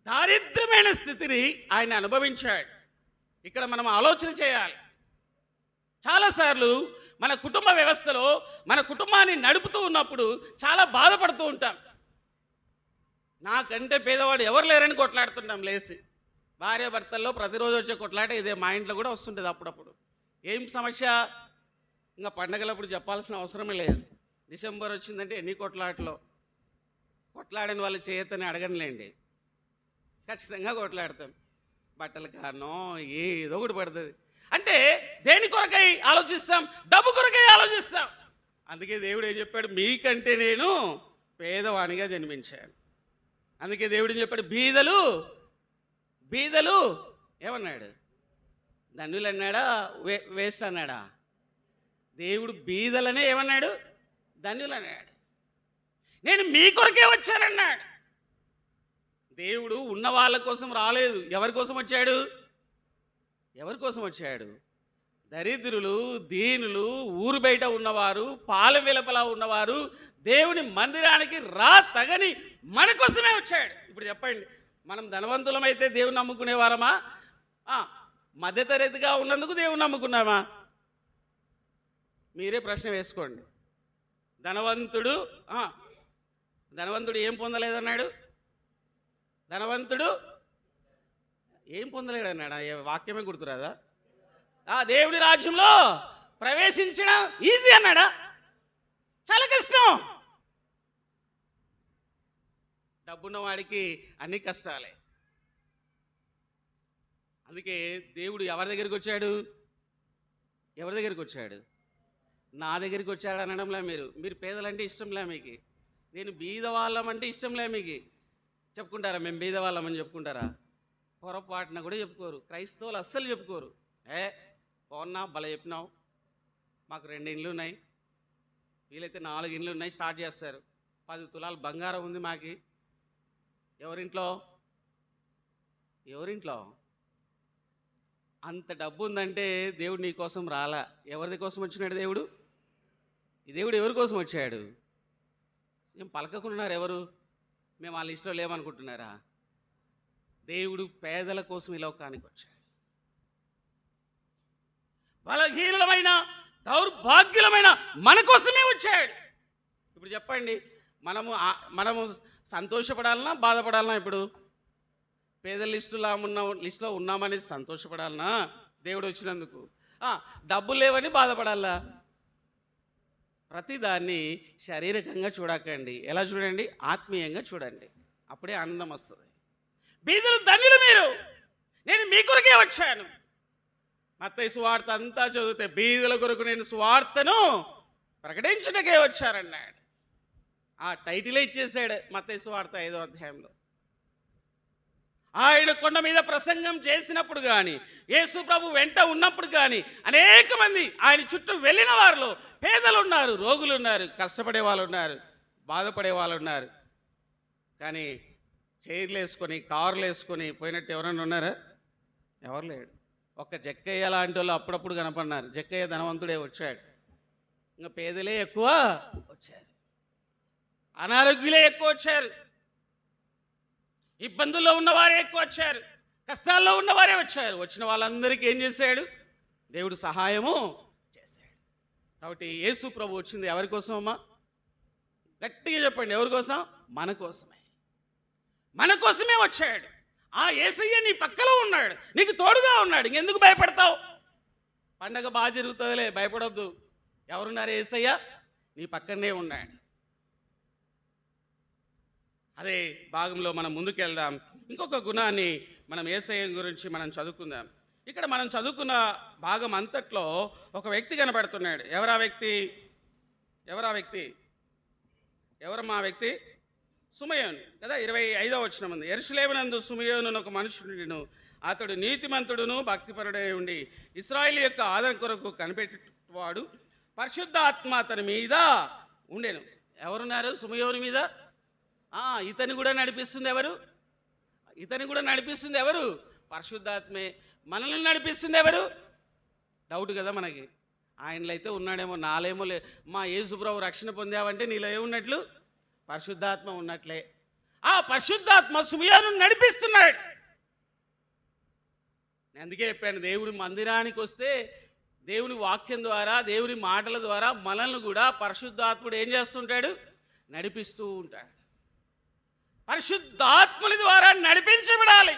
S1: దారిద్ర్యమైన స్థితిని ఆయన అనుభవించాడు. ఇక్కడ మనం ఆలోచన చేయాలి. చాలాసార్లు మన కుటుంబ వ్యవస్థలో మన కుటుంబాన్ని నడుపుతూ ఉన్నప్పుడు చాలా బాధపడుతూ ఉంటాం. నాకంటే పేదవాడు ఎవరు లేరని కొట్లాడుతుంటాం లేచి. భార్య భర్తల్లో ప్రతిరోజు వచ్చే కొట్లాట ఇదే. మా ఇంట్లో కూడా వస్తుంటుంది అప్పుడప్పుడు. ఏం సమస్య? ఇంకా పండగలప్పుడు చెప్పాల్సిన అవసరమే లేదు. డిసెంబర్ వచ్చిందంటే ఎన్ని కొట్లాటలో. కొట్లాడని వాళ్ళు చేయొద్దని అడగనులేండి, ఖచ్చితంగా కొట్లాడతాం. బట్టల కారణం ఏదో ఒకటి పడుతుంది. అంటే దేని కొరకై ఆలోచిస్తాం? డబ్బు కొరకై ఆలోచిస్తాం. అందుకే దేవుడు ఏం చెప్పాడు? మీకంటే నేను పేదవాణిగా జన్మించాను. అందుకే దేవుడు చెప్పాడు, బీదలు ఏమన్నాడు? ధనులు అన్నాడా? వేస్ట్ అన్నాడా? దేవుడు బీదలనే ఏమన్నాడు? ధనులు అన్నాడు. నేను మీ కొరకే వచ్చానన్నాడు. దేవుడు ఉన్న వాళ్ళ కోసం రాలేదు. ఎవరి కోసం వచ్చాడు? దరిద్రులు, దీనులు, ఊరు బయట ఉన్నవారు, పాల వెలుపల ఉన్నవారు, దేవుని మందిరానికి తగని మన కోసమే వచ్చాడు. ఇప్పుడు చెప్పండి, మనం ధనవంతులమైతే దేవుని నమ్ముకునేవారమా? మధ్యతరగతిగా ఉన్నందుకు దేవుని నమ్ముకున్నామా? మీరే ప్రశ్న వేసుకోండి. ధనవంతుడు ఏం పొందలేదన్నాడు? ధనవంతుడు ఏం పొందలేడన్నాడు? వాక్యమే గుర్తురాదా? దేవుడి రాజ్యంలో ప్రవేశించడం ఈజీ అన్నాడా? చాలా కష్టం. డబ్బున్న వాడికి అన్ని కష్టాలే. అందుకే దేవుడు ఎవరి దగ్గరికి వచ్చాడు? నా దగ్గరికి వచ్చాడు అనడంలే. మీరు పేదలంటే ఇష్టంలే మీకు. నేను బీద వాళ్ళం అంటే ఇష్టంలే మీకు. చెప్పుకుంటారా మేము బీద వాళ్ళమని చెప్పుకుంటారా? పొరపాటున కూడా చెప్పుకోరు. క్రైస్తవులు అస్సలు చెప్పుకోరు. పోన్నా భలే చెప్పినావు, మాకు 2 ఇండ్లు ఉన్నాయి, వీలైతే 4 ఇండ్లు ఉన్నాయి స్టార్ట్ చేస్తారు. 10 తులాలు బంగారం ఉంది మాకి. ఎవరింట్లో అంత డబ్బు ఉందంటే దేవుడు నీ కోసం రాలా. ఎవరి కోసం వచ్చినాడు దేవుడు? ఈ దేవుడు ఎవరి కోసం వచ్చాడు? ఏం పలకకున్నారు ఎవరు? మేము ఆ లిస్టులో లేమనుకుంటున్నారా? దేవుడు పేదల కోసం ఈ లోకానికి వచ్చాడు. బలహీనమైన దౌర్భాగ్యులమైన మన కోసమే వచ్చాడు. ఇప్పుడు చెప్పండి, మనము సంతోషపడాలనా బాధపడాలనా? ఇప్పుడు పేదల లిస్టులో ఉన్నామని సంతోషపడాలనా దేవుడు వచ్చినందుకు? డబ్బులు లేవని బాధపడాలా? ప్రతిదాన్ని శారీరకంగా చూడకండి. ఎలా చూడండి? ఆత్మీయంగా చూడండి. అప్పుడే ఆనందం వస్తుంది. బీదలు ధన్యులు మీరు, నేను మీ కొరకే వచ్చాను. మత్తయి సువార్త అంతా చదివితే బీదల కొరకు నేను సువార్తను ప్రకటించడానికే వచ్చారన్నాడు. ఆ టైటిలే ఇచ్చేసాడు మత్తయి సువార్త 5వ అధ్యాయంలో. ఆయన కొండ మీద ప్రసంగం చేసినప్పుడు కానీ, యేసు ప్రభు వెంట ఉన్నప్పుడు కానీ అనేక మంది ఆయన చుట్టూ వెళ్ళిన వారిలో పేదలు ఉన్నారు, రోగులు ఉన్నారు, కష్టపడే వాళ్ళు ఉన్నారు, బాధపడే వాళ్ళు ఉన్నారు. కానీ చైర్లు వేసుకొని కార్లు వేసుకొని పోయినట్టు ఎవరైనా ఉన్నారా? ఎవరు లేడు. ఒక్క జక్కయ్య లాంటి వాళ్ళు అప్పుడప్పుడు కనపడినారు. జక్కయ్య ధనవంతుడే వచ్చాడు. ఇంకా పేదలే ఎక్కువ వచ్చారు, అనారోగ్యులే ఎక్కువ వచ్చారు, ఇబ్బందుల్లో ఉన్నవారే ఎక్కువ వచ్చారు, కష్టాల్లో ఉన్నవారే వచ్చారు. వచ్చిన వాళ్ళందరికీ ఏం చేశాడు? దేవుడు సహాయము చేశాడు. కాబట్టి యేసు ప్రభు వచ్చింది ఎవరి కోసం అమ్మా? గట్టిగా చెప్పండి, ఎవరి కోసం? మన కోసమే. మన కోసమే వచ్చాడు. ఆ యేసయ్య నీ పక్కలో ఉన్నాడు, నీకు తోడుగా ఉన్నాడు. ఇంకెందుకు భయపడతావు? పండగ బాగా జరుగుతుందిలే, భయపడొద్దు. ఎవరున్నారు? యేసయ్య నీ పక్కనే ఉన్నాడు. అదే భాగంలో మనం ముందుకెళ్దాం. ఇంకొక గుణాన్ని మనం యేసయ్య గురించి మనం చదువుకుందాం. ఇక్కడ మనం చదువుకున్న భాగం అంతట్లో ఒక వ్యక్తి కనబడుతున్నాడు. ఎవరా వ్యక్తి? ఎవరమ్మా ఆ వ్యక్తి? సుమయోను కదా. 25వ వచనం ఉంది. యెరూషలేమునందు సుమయోను ఒక మనుషుడును, అతడు నీతిమంతుడును భక్తిపరుడై ఉండి ఇశ్రాయేలు యొక్క ఆదరణ కొరకు కనిపెట్టేవాడు. పరిశుద్ధాత్మ అతని మీద ఉండెను. ఎవరున్నారు సుమయోను మీద? ఇతని కూడా నడిపిస్తుంది ఎవరు? పరిశుద్ధాత్మే. మనల్ని నడిపిస్తుంది ఎవరు? డౌట్ కదా మనకి. ఆయనలో అయితే ఉన్నాడేమో, నాలేమో లే. మా యేసుప్రభు రక్షణ పొందావంటే నీలో ఏమున్నట్లు? పరిశుద్ధాత్మ ఉన్నట్లే. ఆ పరిశుద్ధాత్మ సుమయోను నడిపిస్తున్నాడు. నేను అందుకే చెప్పాను, దేవుడి మందిరానికి వస్తే దేవుని వాక్యం ద్వారా, దేవుని మాటల ద్వారా మనల్ని కూడా పరిశుద్ధాత్ముడు ఏం చేస్తుంటాడు? నడిపిస్తూ ఉంటాడు. పరిశుద్ధాత్ముని ద్వారా నడిపించబడాలి,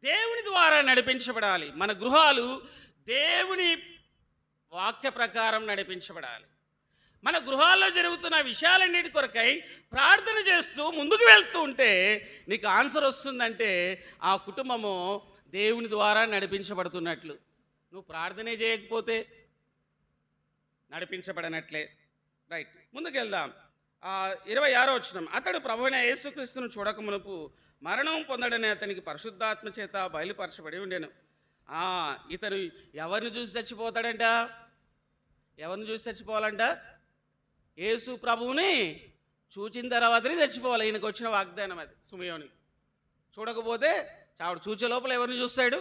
S1: దేవుని ద్వారా నడిపించబడాలి. మన గృహాలు దేవుని వాక్య ప్రకారం నడిపించబడాలి. మన గృహాల్లో జరుగుతున్న విషయాలన్నిటి కొరకై ప్రార్థన చేస్తూ ముందుకు వెళ్తూ ఉంటే నీకు ఆన్సర్ వస్తుందంటే ఆ కుటుంబము దేవుని ద్వారా నడిపించబడుతున్నట్లు. నువ్వు ప్రార్థనే చేయకపోతే నడిపించబడనట్లే. రైట్, ముందుకెళ్దాం. 26వ వచనం. అతడు ప్రభువైన యేసుక్రీస్తును చూడకమునుపు మరణం పొందడని అతనికి పరిశుద్ధాత్మ చేత బయలుపరచబడి ఉండెను. ఇతను ఎవరిని చూసి చచ్చిపోతాడంట? ఎవరిని చూసి చచ్చిపోవాలంట? యేసు ప్రభువుని చూచిన తర్వాతనే చచ్చిపోవాలి. ఈయనకు వచ్చిన వాగ్దానం అది. సుమయోని చూడకపోతే చావుడు. చూచే లోపల ఎవరిని చూస్తాడు?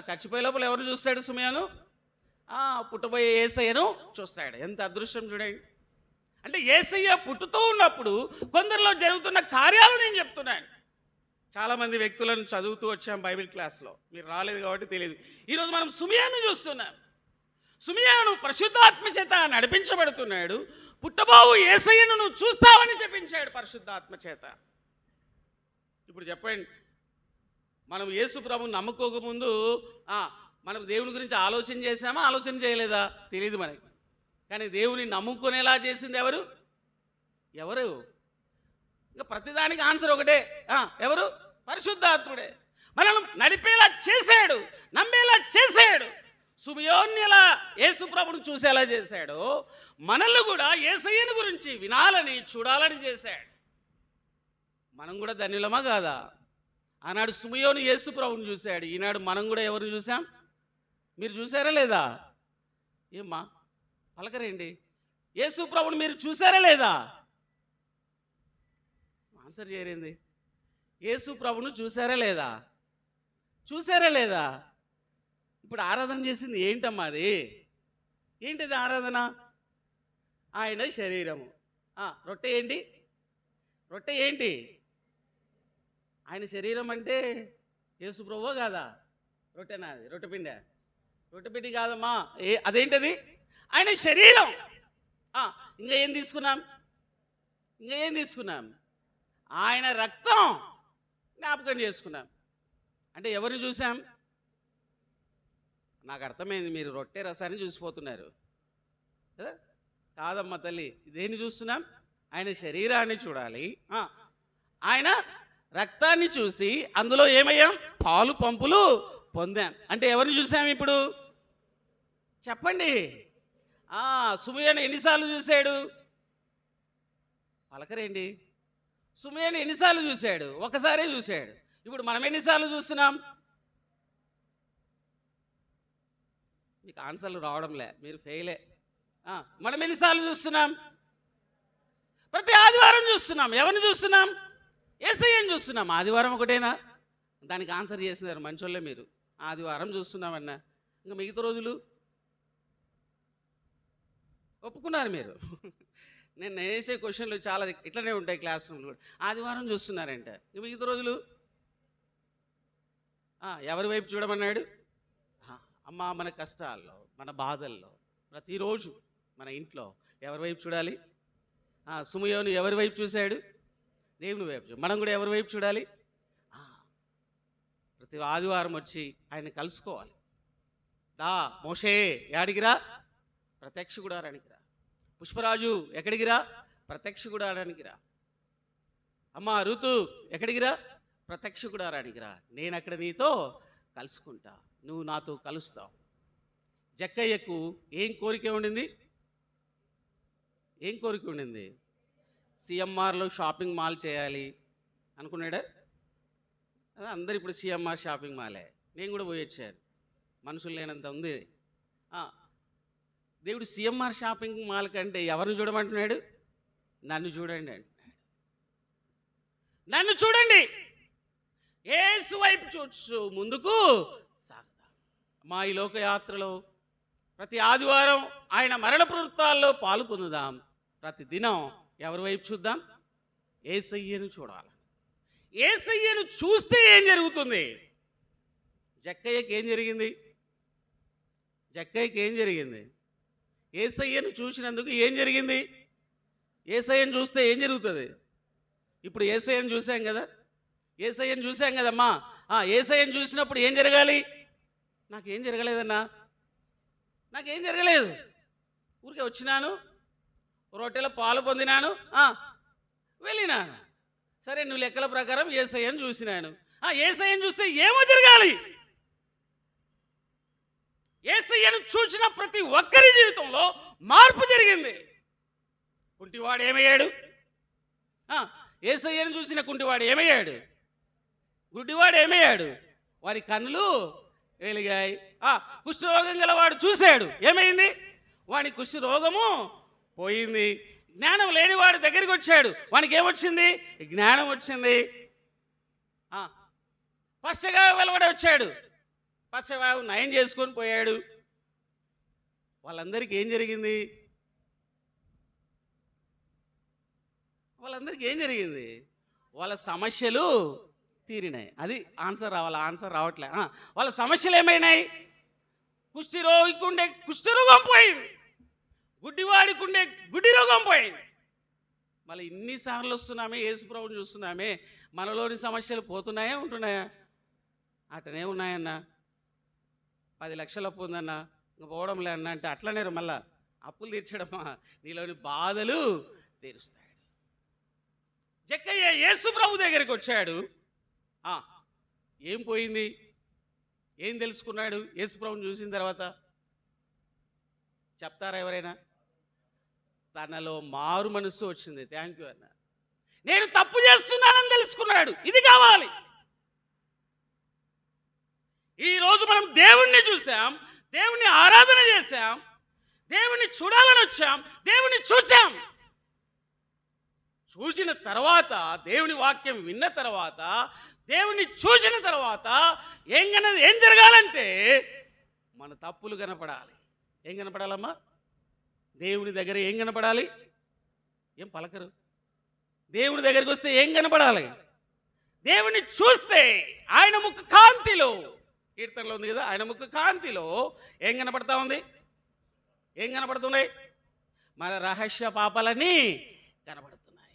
S1: చచ్చిపోయే లోపల ఎవరిని చూస్తాడు సుమయోను? పుట్టబోయే యేసయ్యను చూస్తాడు. ఎంత అదృష్టం చూడండి. అంటే యేసయ్య పుట్టుతూ ఉన్నప్పుడు కొందరిలో జరుగుతున్న కార్యాలు నేను చెప్తున్నాను. చాలామంది వ్యక్తులను చదువుతూ వచ్చాం బైబిల్ క్లాస్లో. మీరు రాలేదు కాబట్టి తెలియదు. ఈరోజు మనం సుమయోను చూస్తున్నాం. సుమయోను పరిశుద్ధాత్మ చేత నడిపించబడుతున్నాడు. పుట్టబోవు యేసయ్యను నువ్వు చూస్తావని చెప్పించాడు పరిశుద్ధాత్మ చేత. ఇప్పుడు చెప్పండి, మనం యేసు ప్రభువుని నమ్ముకోకముందు మనం దేవుని గురించి ఆలోచన చేసామా, ఆలోచన చేయలేదా తెలియదు మనకి. కానీ దేవుని నమ్ముకునేలా చేసింది ఎవరు? ఇంకా ప్రతిదానికి ఆన్సర్ ఒకటే. ఎవరు? పరిశుద్ధాత్ముడే. మనల్ని నడిపేలా చేశాడు, నమ్మేలా చేశాడు. సుమయోన్ని ఎలా యేసు ప్రభుని చూసి ఎలా చేశాడో మనల్ని కూడా యేసయ్యను గురించి వినాలని చూడాలని చేశాడు. మనం కూడా ధన్యులమా కాదా? ఆనాడు సుమయోను యేసు ప్రభుని చూశాడు, ఈనాడు మనం కూడా ఎవరు చూసాం? మీరు చూసారా లేదా? ఏమ్మా పలకరేంటి? యేసు ప్రభుని మీరు చూసారా లేదా? ఆన్సర్ చేయరేంది? యేసు ప్రభును చూసారా లేదా? చూసారా లేదా? ఇప్పుడు ఆరాధన చేసింది ఏంటమ్మా? అది ఏంటిది ఆరాధన? ఆయన శరీరము. రొట్టె ఏంటి? రొట్టె ఏంటి? ఆయన శరీరం అంటే యేసు ప్రభువో కాదా? రొట్టెనా? అది రొట్టెపిండి? రొట్టెపిండి కాదమ్మా. అదేంటది? ఆయన శరీరం. ఇంకా ఏం తీసుకున్నాం? ఇంకా ఏం తీసుకున్నాం? ఆయన రక్తం జ్ఞాపకం చేసుకున్నాం. అంటే ఎవరిని చూసాం? నాకు అర్థమైంది, మీరు రొట్టె రసాన్ని చూసిపోతున్నారు కదా? కాదమ్మా తల్లి, దేన్ని చూస్తున్నాం? ఆయన శరీరాన్ని చూడాలి, ఆయన రక్తాన్ని చూసి అందులో ఏమయ్యాం? పాలు పంపులు పొందాం. అంటే ఎవరిని చూసాం ఇప్పుడు? చెప్పండి. సుమయోను ఎన్నిసార్లు చూశాడు? పలకరేంటి? సుమయోను ఎన్నిసార్లు చూశాడు? ఒకసారే చూశాడు. ఇప్పుడు మనం ఎన్నిసార్లు చూస్తున్నాం? మీకు ఆన్సర్లు రావడంలే, మీరు ఫెయిలే. మనం ఎన్నిసార్లు చూస్తున్నాం? ప్రతి ఆదివారం చూస్తున్నాం. ఎవరిని చూస్తున్నాం? యేసయ్యను చూస్తున్నాం. ఆదివారం ఒకటేనా? దానికి ఆన్సర్ చేసినారు మంచోళ్ళే మీరు. ఆదివారం చూస్తున్నామన్నా, ఇంకా మిగతా రోజులు ఒప్పుకున్నారు మీరు. నేను వేసే క్వశ్చన్లు చాలా ఇట్లనే ఉంటాయి క్లాస్ రూమ్లు కూడా. ఆదివారం చూస్తున్నారంటే ఇంక మిగతా రోజులు ఎవరి వైపు చూడమన్నాడు? అమ్మ, మన కష్టాల్లో, మన బాధల్లో, ప్రతిరోజు మన ఇంట్లో ఎవరి వైపు చూడాలి? సుమయోను ఎవరి వైపు చూశాడు? దేవుని వైపు. మనం కూడా ఎవరి వైపు చూడాలి? ప్రతి ఆదివారం వచ్చి ఆయన కలుసుకోవాలి. మోషే యాడికి రా? ప్రత్యక్ష గుడారానికి రా. పుష్పరాజు ఎక్కడికి రా? ప్రత్యక్ష గుడారానికి రా. అమ్మ ఋతు ఎక్కడికి రా? ప్రత్యక్ష గుడారానికి రా. నేను అక్కడ నీతో కలుసుకుంటా, నువ్వు నాతో కలుస్తావు. జక్కయ్యకు ఏం కోరిక ఉండింది? ఏం కోరిక ఉండింది? సిఎంఆర్లో షాపింగ్ మాల్ చేయాలి అనుకున్నాడా? అందరు ఇప్పుడు సిఎంఆర్ షాపింగ్ మాలే. నేను కూడా పోయి వచ్చాను, మనుషులు లేనంత ఉంది. దేవుడు సిఎంఆర్ షాపింగ్ మాల్ కంటే ఎవరిని చూడమంటున్నాడు? నన్ను చూడండి అంటున్నాడు. నన్ను చూడండి, యేసు వైపు చూస్తూ ముందుకు సాగుదాం. మా ఈ లోకయాత్రలో ప్రతి ఆదివారం ఆయన మరణ పునరుత్థానాల్లో పాలు పొందుదాం. ప్రతి దినం ఎవరి వైపు చూద్దాం? యేసయ్యను చూడాలి. యేసయ్యను చూస్తే ఏం జరుగుతుంది? జక్కయ్యకి ఏం జరిగింది? జక్కయ్యకి ఏం జరిగింది? యేసయ్యను చూసినందుకు ఏం జరిగింది? యేసయ్యను చూస్తే ఏం జరుగుతుంది? ఇప్పుడు యేసయ్యను చూసాం కదా, యేసయ్యను చూసాం కదమ్మా. యేసయ్యను చూసినప్పుడు ఏం జరగాలి? నాకేం జరగలేదన్నా, నాకేం జరగలేదు. ఊరికే వచ్చినాను, రొట్టెల పాలు పొందినాను, వెళ్ళినాను. సరే, నువ్వు లెక్కల ప్రకారం యేసయ్యను చూసినాను. యేసయ్యను చూస్తే ఏమో జరగాలి? యేసయ్యను చూసిన ప్రతి ఒక్కరి జీవితంలో మార్పు జరిగింది. కుంటివాడు ఏమయ్యాడు? యేసయ్యను చూసిన కుంటివాడు ఏమయ్యాడు? గుడ్డివాడు ఏమయ్యాడు? వారి కన్నులు వెలిగాయి. కుష్ఠరోగం గలవాడు చూశాడు, ఏమైంది? వాని కుష్ఠరోగము పోయింది. జ్ఞానం లేనివాడు దగ్గరికి వచ్చాడు, వానికి ఏమొచ్చింది? జ్ఞానం వచ్చింది. పశ్చగాయ వెలవడి వచ్చాడు, పశ్చవాయు నయం చేసుకొని పోయాడు. వాళ్ళందరికీ ఏం జరిగింది? వాళ్ళందరికీ ఏం జరిగింది? వాళ్ళ సమస్యలు తీరినాయి. అది ఆన్సర్ రావాలి, ఆన్సర్ రావట్లే. వాళ్ళ సమస్యలు ఏమైనాయి? కుష్ఠరోగికుండే కుష్ఠరోగం పోయింది, గుడ్డివాడికుండే గుడ్డి రోగం పోయింది. మళ్ళీ ఇన్నిసార్లు వస్తున్నామే, యేసుప్రభుని చూస్తున్నామే, మనలోని సమస్యలు పోతున్నాయా ఉంటున్నాయా? అటనే ఉన్నాయన్నా. 10 లక్షలు అప్పు ఉందన్నా, ఇంకా పోవడం లే అన్న అంటే అట్లనే మళ్ళా అప్పులు తీర్చడమా? నీలోని బాధలు తీరుస్తాడు. జక్కయ్య యేసు ప్రభు దగ్గరికి వచ్చాడు. ఏం పోయింది? ఏం తెలుసుకున్నాడు యేసు ప్రభుని చూసిన తర్వాత? చెప్తారా ఎవరైనా? తనలో మారు మనసు వచ్చింది. థ్యాంక్ యూ అన్న. నేను తప్పు చేస్తున్నానని తెలుసుకున్నాడు. ఇది కావాలి. ఈరోజు మనం దేవుణ్ణి చూసాం, దేవుణ్ణి ఆరాధన చేశాం, దేవుణ్ణి చూడాలని వచ్చాం, దేవుణ్ణి చూచాం. చూసిన తర్వాత, దేవుని వాక్యం విన్న తర్వాత, దేవుణ్ణి చూసిన తర్వాత ఏం జరగాలంటే మన తప్పులు కనపడాలి. ఏం కనపడాలమ్మా? దేవుని దగ్గర ఏం కనపడాలి? ఏం పలకరు? దేవుని దగ్గరికి వస్తే ఏం కనపడాలి? దేవుని చూస్తే ఆయన ముఖ కాంతిలో, కీర్తనలో ఉంది కదా, ఆయన ముఖ కాంతిలో ఏం కనపడతా ఉంది? ఏం కనపడుతున్నాయి? మన రహస్య పాపాలన్నీ కనపడుతున్నాయి.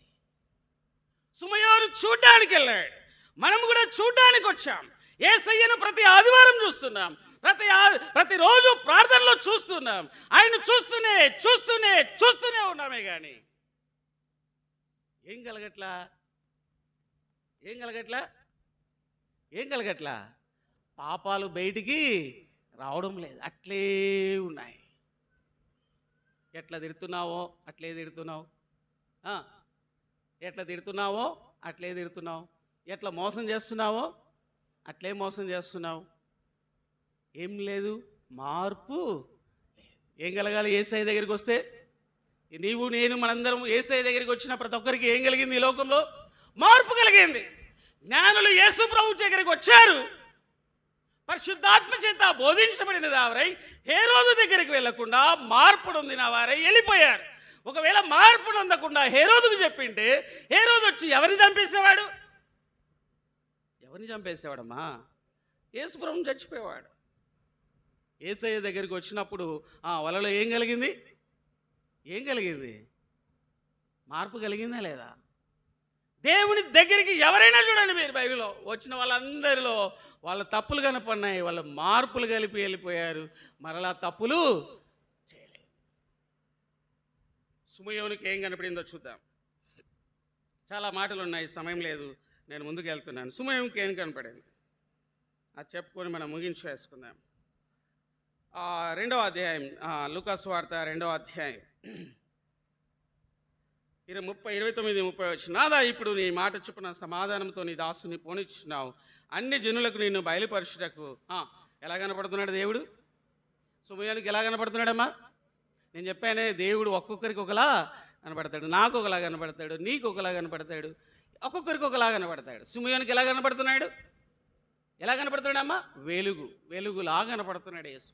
S1: సుమయోను చూడ్డానికి వెళ్ళాడు, మనం కూడా చూడ్డానికి వచ్చాం. యేసయ్యను ప్రతి ఆదివారం చూస్తున్నాం, ప్రతిరోజు ప్రార్థనలో చూస్తున్నాం. ఆయన చూస్తూనే చూస్తూనే చూస్తూనే ఉన్నామే కానీ ఏం కలగట్లా? ఏం కలగట్లా? ఏం కలగట్లా? పాపాలు బయటికి రావడం లేదు, అట్లే ఉన్నాయి. ఎట్లా తిడుతున్నావో అట్లే తిడుతున్నావు, ఎట్లా తిడుతున్నావో అట్లే తిడుతున్నావు, ఎట్లా మోసం చేస్తున్నావో అట్లే మోసం చేస్తున్నావు. ఏం లేదు, మార్పు. ఏం కలగాలి? యేసయ్య దగ్గరికి వస్తే, నీవు నేను మనందరం యేసయ్య దగ్గరికి వచ్చిన ప్రతి ఒక్కరికి ఏం కలిగింది? ఈ లోకంలో మార్పు కలిగింది. జ్ఞానులు యేసు ప్రభు దగ్గరికి వచ్చారు, పరిశుద్ధాత్మ చేత బోధించబడిన వారై హేరోదు దగ్గరికి వెళ్లకుండా మార్పు నొందిన వారై వెళ్ళిపోయారు. ఒకవేళ మార్పు నొందకుండా హేరోదుకు చెప్పింటే హేరోదు వచ్చి ఎవరిని చంపేసేవాడు? ఎవరిని చంపేసేవాడమ్మా? యేసు ప్రభువు చచ్చిపోయేవాడు. యేసయ్య దగ్గరికి వచ్చినప్పుడు వాళ్ళలో ఏం కలిగింది? ఏం కలిగింది? మార్పు కలిగిందా లేదా? దేవుని దగ్గరికి ఎవరైనా చూడండి మీరు, బైబిల్లో వచ్చిన వాళ్ళందరిలో వాళ్ళ తప్పులు కనపడినాయి, వాళ్ళ మార్పులు కలిపి వెళ్ళిపోయారు, మరలా తప్పులు చేయలేదు. సుమయోనికి ఏం కనపడిందో చూద్దాం. చాలా మాటలు ఉన్నాయి, సమయం లేదు, నేను ముందుకు వెళ్తున్నాను. సుమయోనికి ఏం కనపడింది అది చెప్పుకొని మనం ముగించేసుకుందాం. 2వ అధ్యాయం, లూకా సువార్త 2వ అధ్యాయం 29-30 వచ్చిన. నాదా, ఇప్పుడు నీ మాట చొప్పున సమాధానంతో నీ దాసుని పోనిచ్చున్నావు, అన్ని జనులకు నిన్ను బయలుపరచుటకు. ఎలా కనపడుతున్నాడు దేవుడు? సుమయోనికి ఎలా కనపడుతున్నాడమ్మా? నేను చెప్పానే, దేవుడు ఒక్కొక్కరికి ఒకలా కనపడతాడు. నాకు ఒకలా కనపడతాడు, నీకు ఒకలా కనపడతాడు, ఒక్కొక్కరికి ఒకలా కనపడతాడు. సుమయోనికి ఎలా కనపడుతున్నాడు? ఎలా కనపడుతున్నాడమ్మా? వెలుగులా కనపడుతున్నాడు యేసు.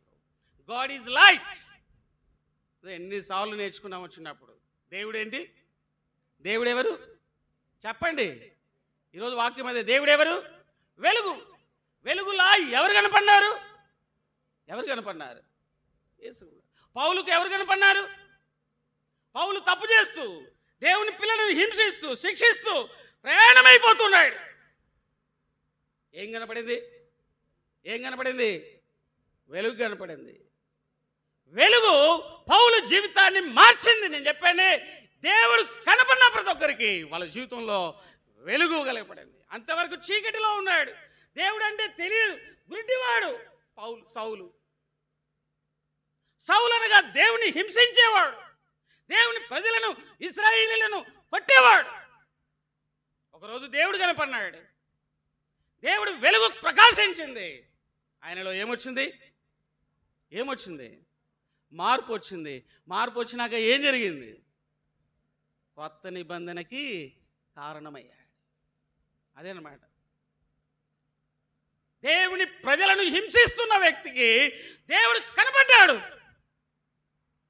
S1: God is light. ఎన్నిసార్లు నేర్చుకున్నాం వచ్చినప్పుడు. దేవుడు ఏంటి? దేవుడు ఎవరు చెప్పండి? ఈరోజు వాక్యం అదే. దేవుడు ఎవరు? వెలుగు. వెలుగులా ఎవరు కనపడినారు? ఎవరు కనపడినారు? యేసు. పౌలుకు ఎవరు కనపడినారు? పౌలు తప్పు చేస్తూ, దేవుని పిల్లలను హింసిస్తూ, శిక్షిస్తూ ప్రయాణమైపోతున్నాడు. ఏం కనపడింది? ఏం కనపడింది? వెలుగు కనపడింది. వెలుగు పౌలు జీవితాన్ని మార్చింది. నేను చెప్పానే, దేవుడు కనపడిన ప్రతి ఒక్కరికి వాళ్ళ జీవితంలో వెలుగు కలగపడింది. అంతవరకు చీకటిలో ఉన్నాడు. దేవుడు అంటే తెలియదు, గుడ్డివాడు సౌలు అనగా దేవుని హింసించేవాడు, దేవుని ప్రజలను, ఇశ్రాయేలీయులను కొట్టేవాడు. ఒకరోజు దేవుడు కనపడినాడు, దేవుడు వెలుగు ప్రకాశించింది. ఆయనలో ఏమొచ్చింది? మార్పు వచ్చింది. మార్పు వచ్చినాక ఏం జరిగింది? కొత్త నిబంధనకి కారణమయ్యాడు. అదేనమాట. దేవుని ప్రజలను హింసిస్తున్న వ్యక్తికి దేవుడు కనపడ్డాడు.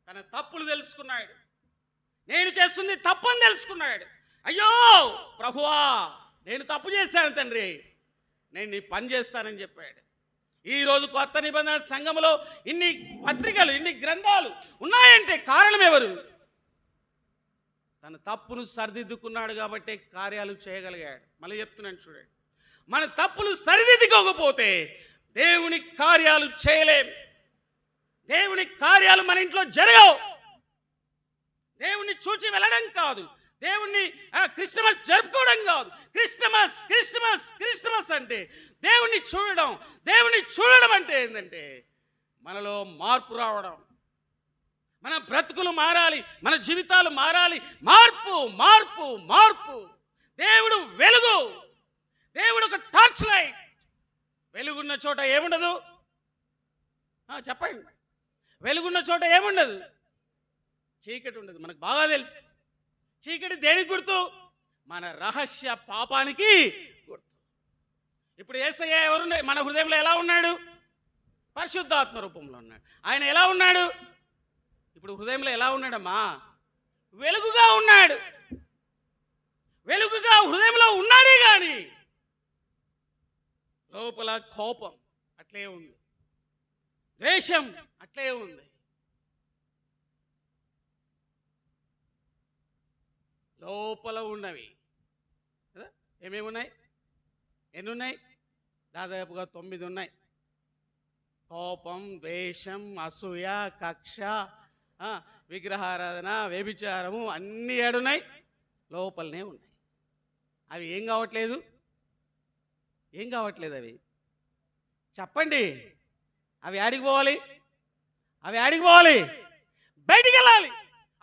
S1: తన తప్పులు తెలుసుకున్నాడు, నేను చేస్తుంది తప్పని తెలుసుకున్నాడు. అయ్యో ప్రభువా, నేను తప్పు చేశాను తండ్రి, నేను నీ పని చేస్తానని చెప్పాడు. ఈరోజు కొత్త నిబంధన సంఘంలో ఇన్ని పత్రికలు, ఇన్ని గ్రంథాలు ఉన్నాయంటే కారణం ఎవరు? తన తప్పును సరిదిద్దుకున్నాడు కాబట్టి కార్యాలు చేయగలిగాడు. మళ్ళీ చెప్తున్నాను చూడండి, మన తప్పులు సరిదిద్దుకోకపోతే దేవుని కార్యాలు చేయలేం. దేవుని కార్యాలు మన ఇంట్లో జరగవు. దేవుణ్ణి చూచి వెళ్ళడం కాదు, దేవుణ్ణి క్రిస్టమస్ జరుపుకోవడం కాదు. క్రిస్టమస్ క్రిస్టమస్ క్రిస్టమస్ అంటే దేవుణ్ణి చూడడం. దేవుణ్ణి చూడడం అంటే ఏంటంటే మనలో మార్పు రావడం. మన బ్రతుకులు మారాలి, మన జీవితాలు మారాలి. మార్పు మార్పు మార్పు. దేవుడు వెలుగు, దేవుడు ఒక టార్చ్ లైట్. వెలుగున్న చోట ఏముండదు? చెప్పండి. వెలుగున్న చోట ఏముండదు? చీకటి ఉండదు. మనకు బాగా తెలుసు. చీకటి దేనికి గుర్తు? మన రహస్య పాపానికి గుర్తు. ఇప్పుడు యేసయ్య ఎవరు? మన హృదయంలో ఎలా ఉన్నాడు? పరిశుద్ధాత్మ రూపంలో ఉన్నాడు. ఆయన ఎలా ఉన్నాడు? ఇప్పుడు హృదయంలో ఎలా ఉన్నాడమ్మా? వెలుగుగా ఉన్నాడు. వెలుగుగా హృదయంలో ఉన్నాడే కానీ లోపల కోపం అట్లే ఉంది, ద్వేషం అట్లే ఉంది. లోపల ఉన్నవి కదా ఏమేమి ఉన్నాయి? ఎన్ని ఉన్నాయి? దాదాపుగా 9 ఉన్నాయి. కోపం, ద్వేషం, అసూయ, కక్ష, విగ్రహారాధన, వ్యభిచారము అన్నీ ఏడున్నాయి? లోపలనే ఉన్నాయి. అవి ఏం కావట్లేదు? ఏం కావట్లేదు అవి? చెప్పండి. అవి ఆడికి పోవాలి, అవి ఆడికి పోవాలి, బయటికి వెళ్ళాలి,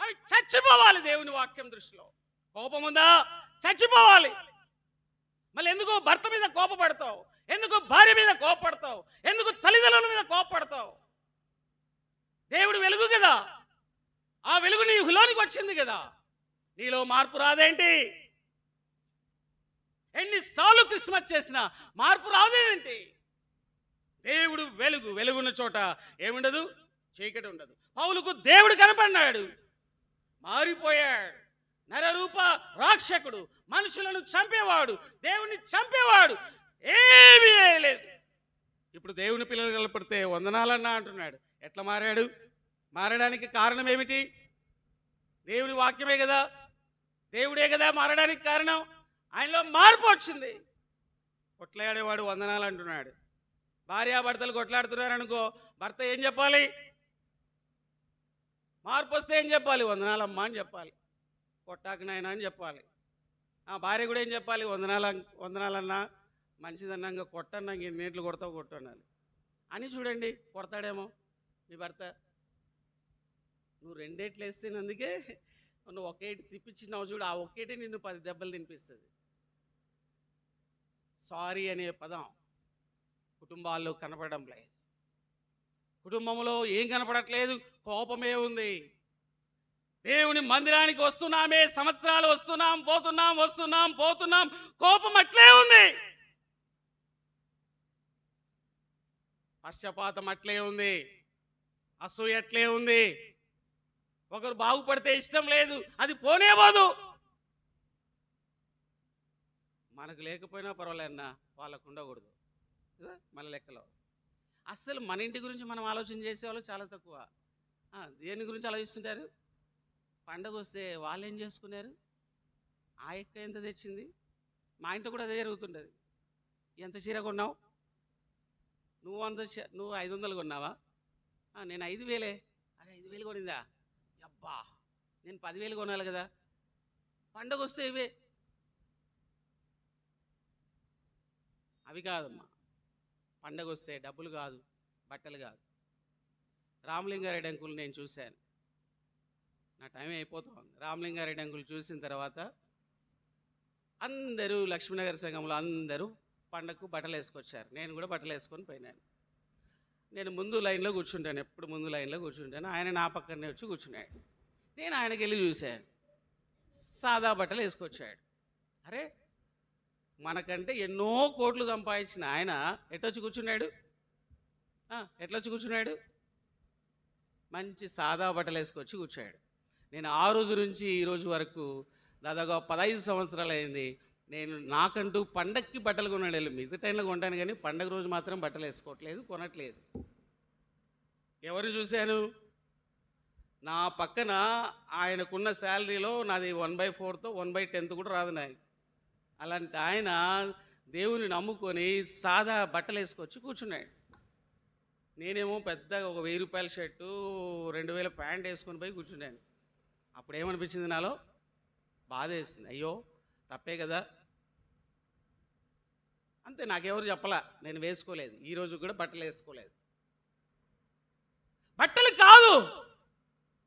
S1: అవి చచ్చిపోవాలి. దేవుని వాక్యం దృష్టిలో కోపం ఉందా? చచ్చిపోవాలి. మళ్ళీ ఎందుకు భర్త మీద కోపపడతావు? ఎందుకు భార్య మీద కోపపడతావు? ఎందుకు తల్లిదండ్రుల మీద కోపపడతావు? దేవుడు వెలుగు కదా, ఆ వెలుగు నీ లోనికి వచ్చింది కదా, నీలో మార్పు రాదేంటి? ఎన్నిసార్లు క్రిస్మస్ చేసినా మార్పు రాదేంటి? దేవుడు వెలుగు. వెలుగున్న చోట ఏముండదు? చీకటి ఉండదు. పౌలుకు దేవుడు కనపడినాడు, మారిపోయాడు. నరరూప రాక్షకుడు, మనుషులను చంపేవాడు, దేవుణ్ణి చంపేవాడు, ఏమీ లేదు. ఇప్పుడు దేవుని పిల్లలు కలపడితే వందనాలన్నా అంటున్నాడు. ఎట్లా మారాడు? మారడానికి కారణం ఏమిటి? దేవుని వాక్యమే కదా, దేవుడే కదా మారడానికి కారణం. ఆయనలో మార్పు వచ్చింది. కొట్లాడేవాడు వందనాలు అంటున్నాడు. భార్యాభర్తలు కొట్లాడుతున్నారు అనుకో, భర్త ఏం చెప్పాలి? మార్పు వస్తే ఏం చెప్పాలి? వందనాలమ్మా అని చెప్పాలి, కొట్టాకు నాయన అని చెప్పాలి. ఆ భార్య కూడా ఏం చెప్పాలి? వందనాలన్నా, మంచిదన్నా, ఇంకా కొట్టన్నా, ఇంక నీట్లు కొడతావు కొట్టనాలి అని. చూడండి, కొడతాడేమో మీ భర్త. నువ్వు 2 ఏట్లు వేస్తేనందుకే నువ్వు 1 ఏటు తిప్పించినావు చూడు, ఆ 1 ఏటే నిన్ను 10 దెబ్బలు తినిపిస్తుంది. సారీ అనే పదం కుటుంబాల్లో కనపడడం లేదు. కుటుంబంలో ఏం కనపడట్లేదు? కోపమే ఉంది. దేవుని మందిరానికి వస్తున్నామే, సంవత్సరాలు వస్తున్నాం పోతున్నాం, వస్తున్నాం పోతున్నాం, కోపం అట్లే ఉంది. పశ్చాత్తాపం అట్లే ఉంది, అసూయ అట్లే ఉంది. ఒకరు బాగుపడితే ఇష్టం లేదు, అది పోనేపోదు. మనకు లేకపోయినా పర్వాలేదన్నా, వాళ్ళకు ఉండకూడదు మన లెక్కలో. అస్సలు మన ఇంటి గురించి మనం ఆలోచన చేసేవాళ్ళు చాలా తక్కువ. దేని గురించి ఆలోచిస్తుంటారు? పండగ వస్తే వాళ్ళు ఏం చేసుకున్నారు, ఆ ఎక్క ఎంత తెచ్చింది. మా ఇంట్లో కూడా అదే జరుగుతుంటుంది. ఎంత చీర కొన్నావు? నువ్వు 500 కొన్నావా? నేను 5,000. అరే 5,000 కొనిందా? అబ్బా, నేను 10,000 కొనాలి కదా. పండగ వస్తే ఇవే. అవి కాదమ్మా, పండగ వస్తే డబ్బులు కాదు, బట్టలు కాదు. రామలింగారెడ్డి అంకుల్ నేను చూశాను, నా టైం అయిపోతుంది. రామలింగారెడ్డి అంకుల్ చూసిన తర్వాత అందరూ లక్ష్మీనగర్ సంఘంలో అందరూ పండగకు బట్టలు వేసుకొచ్చారు. నేను కూడా బట్టలు వేసుకొని పోయినాను. నేను ముందు లైన్లో కూర్చుంటాను, ఎప్పుడు ముందు లైన్లో కూర్చుంటాను. ఆయన నా పక్కనే వచ్చి కూర్చున్నాడు. నేను ఆయనకి వెళ్ళి చూశాను, సాదా బట్టలు వేసుకొచ్చాడు. అరే, మనకంటే ఎన్నో కోట్లు సంపాదించిన ఆయన ఎట్లొచ్చి కూర్చున్నాడు? ఎట్లొచ్చి కూర్చున్నాడు? మంచి సాదా బట్టలు వేసుకొచ్చి కూర్చాడు. నేను ఆ రోజు నుంచి ఈ రోజు వరకు దాదాపు 15 సంవత్సరాలు అయింది. నేను నాకంటూ పండగకి బట్టలు కొనలేదు. మిగతా టైంలో కొంటాను కానీ పండగ రోజు మాత్రం బట్టలు వేసుకోవట్లేదు, కొనట్లేదు. ఎవరు చూశాను? నా పక్కన ఆయనకున్న శాలరీలో నాది 1/4తో 1/10 కూడా రాదు నాకు. అలాంటి ఆయన దేవుని నమ్ముకొని సాదా బట్టలు వేసుకొచ్చి కూర్చున్నాడు. నేనేమో పెద్దగా ఒక 1000 రూపాయల షర్టు, 2000 ప్యాంట్ వేసుకొని పోయి కూర్చున్నాను. అప్పుడు ఏమనిపించింది? నాలో బాధ వేసింది. అయ్యో, తప్పే కదా. అంతే, నాకెవరు చెప్పలా, నేను వేసుకోలేదు. ఈరోజు కూడా బట్టలు వేసుకోలేదు. బట్టలు కాదు,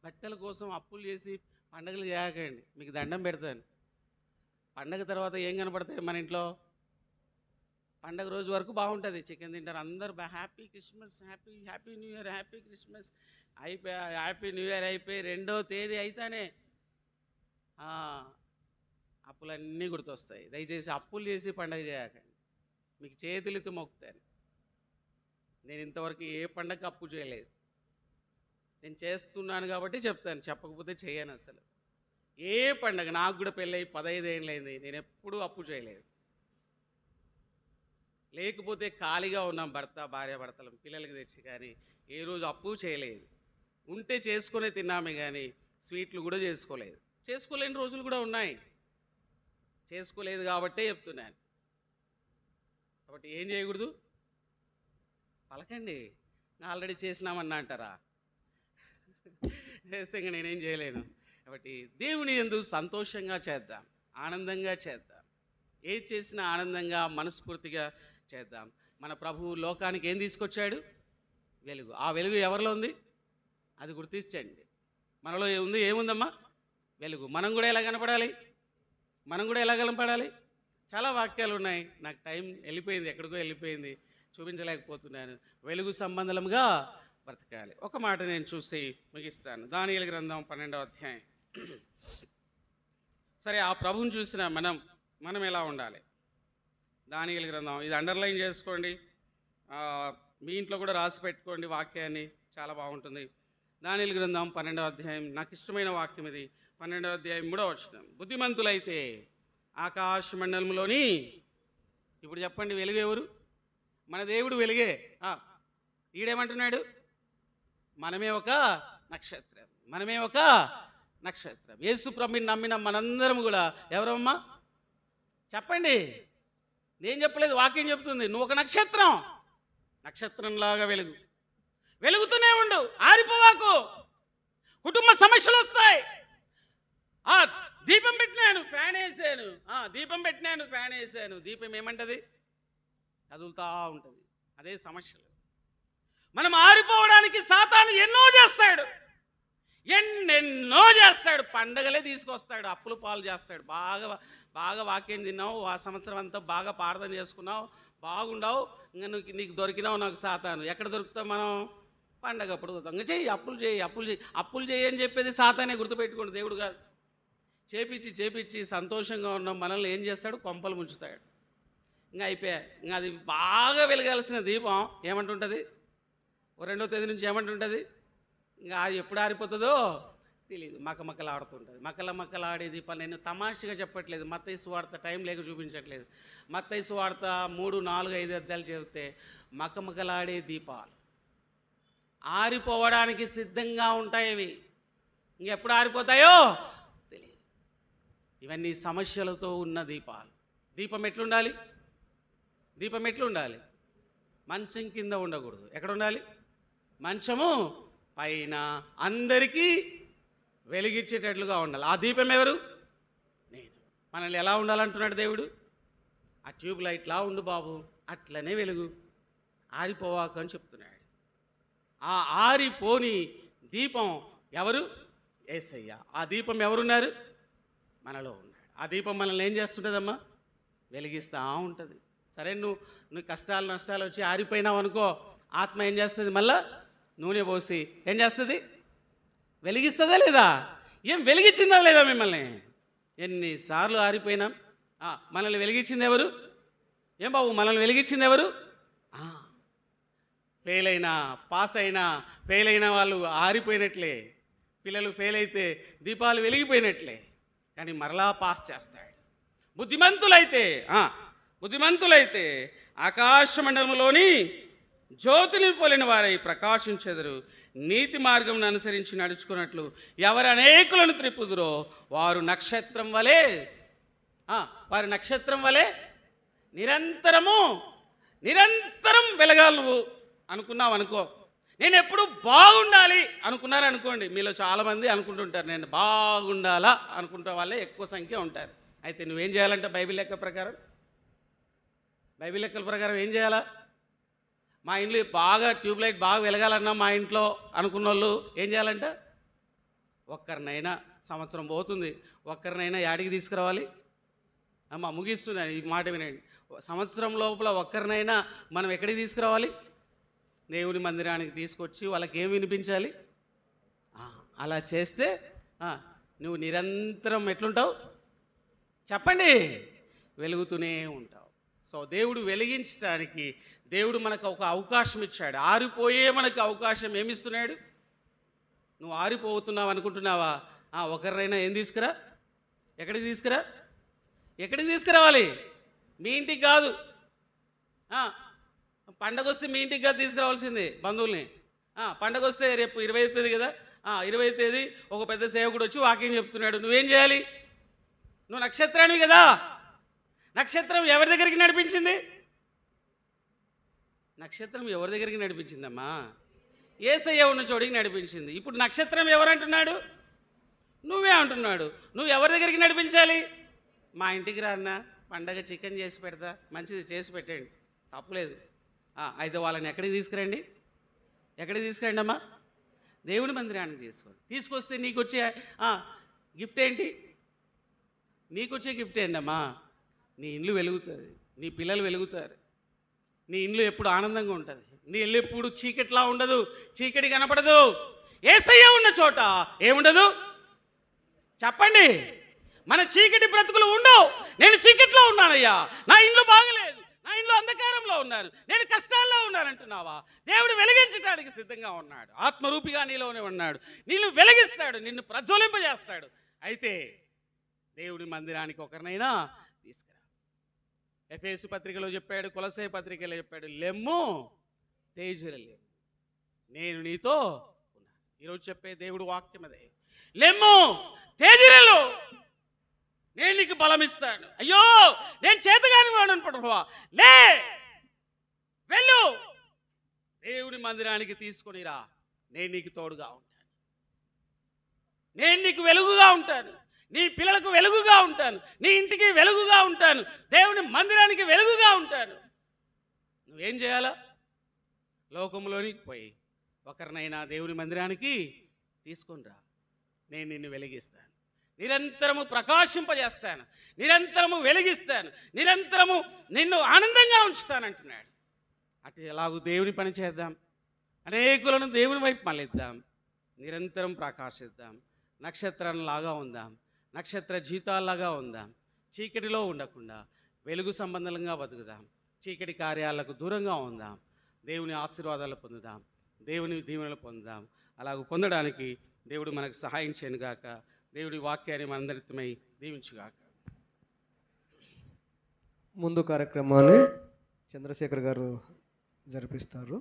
S1: కట్టెల కోసం అప్పులు చేసి పండగలు చేయకండి, మీకు దండం పెడతాను. పండగ తర్వాత ఏం కనపడతాయి మన ఇంట్లో? పండగ రోజు వరకు బాగుంటుంది, చికెన్ తింటారు అందరు, happy Christmas, happy happy new year, happy Christmas అయిపోయి, హ్యాపీ న్యూ ఇయర్ అయిపోయి 2వ తేదీ అయితేనే అప్పులన్నీ గుర్తొస్తాయి. దయచేసి అప్పులు చేసి పండగ చేయకండి, మీకు చేతులెత్తి మొక్కుతాను. నేను ఇంతవరకు ఏ పండగ అప్పు చేయలేదు. నేను చేస్తున్నాను కాబట్టి చెప్తాను, చెప్పకపోతే చేయను అసలు. ఏ పండగ, నాకు కూడా పెళ్ళై 15 ఏళ్ళైంది, నేను ఎప్పుడూ అప్పు చేయలేదు. లేకపోతే ఖాళీగా ఉన్నాం, భార్యాభర్తలం పిల్లలకి తెచ్చి, కానీ ఏ రోజు అప్పు చేయలేదు. ఉంటే చేసుకునే తిన్నామే కానీ స్వీట్లు కూడా చేసుకోలేని రోజులు కూడా ఉన్నాయి. చేసుకోలేదు కాబట్టే చెప్తున్నాను. కాబట్టి ఏం చేయకూడదు? పలకండి, ఆల్రెడీ చేసినామన్నా అంటారా? చేస్తే ఇంకా నేనేం చేయలేను. కాబట్టి దేవుని యందు సంతోషంగా చేద్దాం, ఆనందంగా చేద్దాం. ఏది చేసినా ఆనందంగా మనస్ఫూర్తిగా చేద్దాం. మన ప్రభువు లోకానికి ఏం తీసుకొచ్చాడు? వెలుగు. ఆ వెలుగు ఎవరిలో ఉంది? అది గుర్తించండి. మనలో ఏముందమ్మా? వెలుగు. మనం కూడా ఎలా కనపడాలి? చాలా వాక్యాలు ఉన్నాయి, నాకు టైం వెళ్ళిపోయింది, ఎక్కడికో వెళ్ళిపోయింది, చూపించలేకపోతున్నాను. వెలుగు సంబంధంగా బ్రతకాలి. ఒక మాట నేను చూసి ముగిస్తాను. దానియేలు గ్రంథం 12వ అధ్యాయం. సరే, ఆ ప్రభువుని చూసిన మనం ఎలా ఉండాలి? దానియేలు గ్రంథం, ఇది అండర్లైన్ చేసుకోండి, మీ ఇంట్లో కూడా రాసి పెట్టుకోండి వాక్యాన్ని, చాలా బాగుంటుంది. దానియేలు గ్రంథం 12వ అధ్యాయం, నాకు ఇష్టమైన వాక్యం ఇది. 12వ అధ్యాయం 3వ వచనం. బుద్ధిమంతులైతే ఆకాశ మండలంలోని, ఇప్పుడు చెప్పండి, వెలుగు ఎవరు? మన దేవుడు వెలుగే. ఈడేమంటున్నాడు? మనమే ఒక నక్షత్రం. యేసు ప్రభుని నమ్మిన మనందరం కూడా ఎవరమ్మా? చెప్పండి. నేను చెప్పలేదు, వాక్యం చెప్తుంది. నువ్వు ఒక నక్షత్రంలాగా వెలుగుతూనే ఉండు, ఆరిపోవాకు. కుటుంబ సమస్యలు వస్తాయి. దీపం పెట్టినాను, ఫ్యాన్ వేసాను. దీపం ఏమంటది? కదులుతూ ఉంటుంది. అదే సమస్యలు. మనం ఆరిపోవడానికి సాతాను ఎన్నెన్నో చేస్తాడు. పండగలే తీసుకొస్తాడు, అప్పుల పాలు చేస్తాడు. బాగా వాక్యం తిన్నావు, ఆ సంవత్సరం అంతా బాగా ప్రార్థన చేసుకున్నావు, బాగుండవు, ఇంకా నీకు దొరికినావు నాకు సాతాను. ఎక్కడ దొరుకుతాం మనం? పండగ అప్పుడు దొరుకుతాం. ఇంకా చెయ్యి, అప్పులు చేయి అని చెప్పేది సాతానే, గుర్తుపెట్టుకోండి, దేవుడు కాదు. చేపించి సంతోషంగా ఉన్నాం, మనల్ని ఏం చేస్తాడు? కొంపలు ముంచుతాడు. ఇంకా అయిపోయా. ఇంకా అది బాగా వెలగాల్సిన దీపం ఏమంటుంటుంది? 2వ తేదీ నుంచి ఏమంటుంటుంది? ఇంకా ఎప్పుడు ఆరిపోతుందో తెలియదు, మక్కలాడుతుంటుంది. మక్కలాడే దీపాలు నేను తమాషగా చెప్పట్లేదు, మత్తయి సువార్త టైం లేక చూపించట్లేదు. మత్తయి సువార్త 3, 4, 5 అధ్యాయాలు చదివితే మక్కలాడే దీపాలు ఆరిపోవడానికి సిద్ధంగా ఉంటాయి. ఇవి ఇంకెప్పుడు ఆరిపోతాయో తెలియదు. ఇవన్నీ సమస్యలతో ఉన్న దీపాలు. దీపం ఎట్లుండాలి? మంచం కింద ఉండకూడదు. ఎక్కడ ఉండాలి? మంచము పైన, అందరికీ వెలిగించేటట్లుగా ఉండాలి. ఆ దీపం ఎవరు? నేను. మనల్ని ఎలా ఉండాలంటున్నాడు దేవుడు? ఆ ట్యూబ్ లైట్లా ఉండు బాబు, అట్లనే వెలుగు, ఆరిపోవాకు అని చెప్తున్నాడు. ఆ ఆరిపోని దీపం ఎవరు? యేసయ్య. ఆ దీపం ఎవరున్నారు? మనలో ఉన్నాడు. ఆ దీపం మనల్ని ఏం చేస్తుంటుందమ్మా? వెలిగిస్తూ ఉంటుంది. సరే, నువ్వు కష్టాలు నష్టాలు వచ్చి ఆరిపోయినావు అనుకో, ఆత్మ ఏం చేస్తుంది? మళ్ళా నూనె పోసి ఏం చేస్తుంది? వెలిగిస్తుందా లేదా? ఏం వెలిగించిందా లేదా మిమ్మల్ని? ఎన్నిసార్లు ఆరిపోయినాం. మనల్ని వెలిగించింది ఎవరు? ఏం బాబు, మనల్ని వెలిగించింది ఎవరు? పాస్ అయిన వాళ్ళు ఆరిపోయినట్లే, పిల్లలు ఫెయిల్ అయితే దీపాలు వెలిగిపోయినట్లే. కానీ మరలా పాస్ చేస్తాడు. బుద్ధిమంతులైతే ఆకాశ మండలంలోని జ్యోతిని పోలిన వారై ప్రకాశించెదరు. నీతి మార్గం అనుసరించి నడుచుకున్నట్లు ఎవరు అనేకులను త్రిప్పుదురో వారు నక్షత్రం వలె నిరంతరం వెలగాలి. నువ్వు అనుకున్నావు అనుకో, నేను ఎప్పుడు బాగుండాలి అనుకున్నారనుకోండి. మీలో చాలామంది అనుకుంటుంటారు, నేను బాగుండాలా అనుకుంటే వాళ్ళే ఎక్కువ సంఖ్య ఉంటారు. అయితే నువ్వేం చేయాలంటే బైబిల్ లెక్కల ప్రకారం ఏం చేయాలా? మా ఇంట్లో ట్యూబ్లైట్ బాగా వెలగాలన్నా మా ఇంట్లో అనుకున్న వాళ్ళు ఏం చేయాలంట? ఒక్కరినైనా సంవత్సరం పోతుంది, ఒక్కరినైనా యాడికి తీసుకురావాలి? అమ్మ ముగిస్తున్నాను, ఈ మాట వినండి. సంవత్సరం లోపల ఒక్కరినైనా మనం ఎక్కడికి తీసుకురావాలి? దేవుని మందిరానికి తీసుకొచ్చి వాళ్ళకి ఏం వినిపించాలి? అలా చేస్తే నువ్వు నిరంతరం ఎట్లుంటావు చెప్పండి? వెలుగుతూనే ఉంటావు. సో దేవుడు వెలిగించడానికి దేవుడు మనకు ఒక అవకాశం ఇచ్చాడు. ఆరిపోయే మనకు అవకాశం ఏమిస్తున్నాడు? నువ్వు ఆరిపోతున్నావు అనుకుంటున్నావా? ఒకరినైనా ఏం తీసుకురా? ఎక్కడికి తీసుకురా? ఎక్కడికి తీసుకురావాలి? మీ ఇంటికి కాదు. పండగ వస్తే మీ ఇంటికి కాదు తీసుకురావాల్సింది బంధువుల్ని. పండగ వస్తే రేపు 20వ తేదీ కదా, 20వ తేదీ ఒక పెద్ద సేవకుడు వచ్చి వాక్యం చెప్తున్నాడు. నువ్వేం చేయాలి? నువ్వు నక్షత్రానివి కదా. నక్షత్రం ఎవరి దగ్గరికి నడిపించింది? నక్షత్రం ఎవరి దగ్గరికి నడిపించిందమ్మా? యేసయ్య ఉన్న చోటికి నడిపించింది. ఇప్పుడు నక్షత్రం ఎవరంటున్నాడు? నువ్వే అంటున్నాడు. నువ్వు ఎవరి దగ్గరికి నడిపించాలి? మా ఇంటికి రా అన్న, పండగ చికెన్ చేసి పెడతా. మంచిది, చేసి పెట్టండి, తప్పులేదు. అయితే వాళ్ళని ఎక్కడికి తీసుకురండి? ఎక్కడికి తీసుకురండి అమ్మా? దేవుని మందిరానికి తీసుకోండి. తీసుకొస్తే నీకు వచ్చే గిఫ్ట్ ఏంటి? నీకు వచ్చే గిఫ్ట్ ఏంటమ్మా? నీ ఇల్లు వెలుగుతుంది, నీ పిల్లలు వెలుగుతారు, నీ ఇల్లు ఎప్పుడు ఆనందంగా ఉంటుంది, నీ ఇల్లు ఎప్పుడు చీకట్లా ఉండదు, చీకటి కనపడదు. యేసయ్య ఉన్న చోట ఏముండదు చెప్పండి? మన చీకటి బ్రతుకులు ఉండవు. నేను చీకట్లో ఉన్నానయ్యా, నా ఇల్లు బాగలేదు, నా ఇల్లు అంధకారంలో ఉన్నాను, నేను కష్టాల్లో ఉన్నానంటున్నావా? దేవుడు వెలిగించడానికి సిద్ధంగా ఉన్నాడు. ఆత్మరూపిగా నీలోనే ఉన్నాడు. నిన్ను వెలిగిస్తాడు, నిన్ను ప్రజ్వలింపజేస్తాడు. అయితే దేవుడి మందిరానికి ఒకరినైనా తీసుకురా. ఎఫెసు పత్రికలో చెప్పాడు, కొలసే పత్రికలో చెప్పాడు, లెమ్ము తేజురలే, నేను నీతో ఉన్నాను. ఈరోజు చెప్పే దేవుడు వాక్యం అదే. లెమ్ము తేజురలు, నేను నీకు బలం ఇస్తాను. అయ్యో నేను చేతగాని వాడు అనుకుంటున్నావా? లే, వెళ్ళు, దేవుడి మందిరానికి తీసుకొనిరా. నేను నీకు తోడుగా ఉంటాను, నేను నీకు వెలుగుగా ఉంటాను, నీ పిల్లలకు వెలుగుగా ఉంటాను, నీ ఇంటికి వెలుగుగా ఉంటాను, దేవుని మందిరానికి వెలుగుగా ఉంటాను. నువ్వేం చేయాలా? లోకంలోనికి పోయి ఒకరినైనా దేవుని మందిరానికి తీసుకొనిరా. నేను నిన్ను వెలిగిస్తాను, నిరంతరము ప్రకాశింపజేస్తాను, నిరంతరము వెలిగిస్తాను, నిరంతరము నిన్ను ఆనందంగా ఉంచుతానంటున్నాడు. అటు ఎలాగూ దేవుని పని చేద్దాం, అనేకులను దేవుని వైపు మళ్ళిద్దాం, నిరంతరం ప్రకాశిద్దాం, నక్షత్రంలాగా ఉందాం, నక్షత్ర జీతాల్లాగా ఉందాం. చీకటిలో ఉండకుండా వెలుగు సంబంధంగా బతుకుదాం, చీకటి కార్యాలకు దూరంగా ఉందాం, దేవుని ఆశీర్వాదాలు పొందుదాం, దేవుని దీవెనలు పొందుదాం. అలాగ పొందడానికి దేవుడు మనకు సహాయం చేయనుగాక. దేవుడి వాక్యాన్ని మనందరితమై దీవించుగాక.
S2: ముందు కార్యక్రమాన్ని చంద్రశేఖర్ గారు జరిపిస్తారు.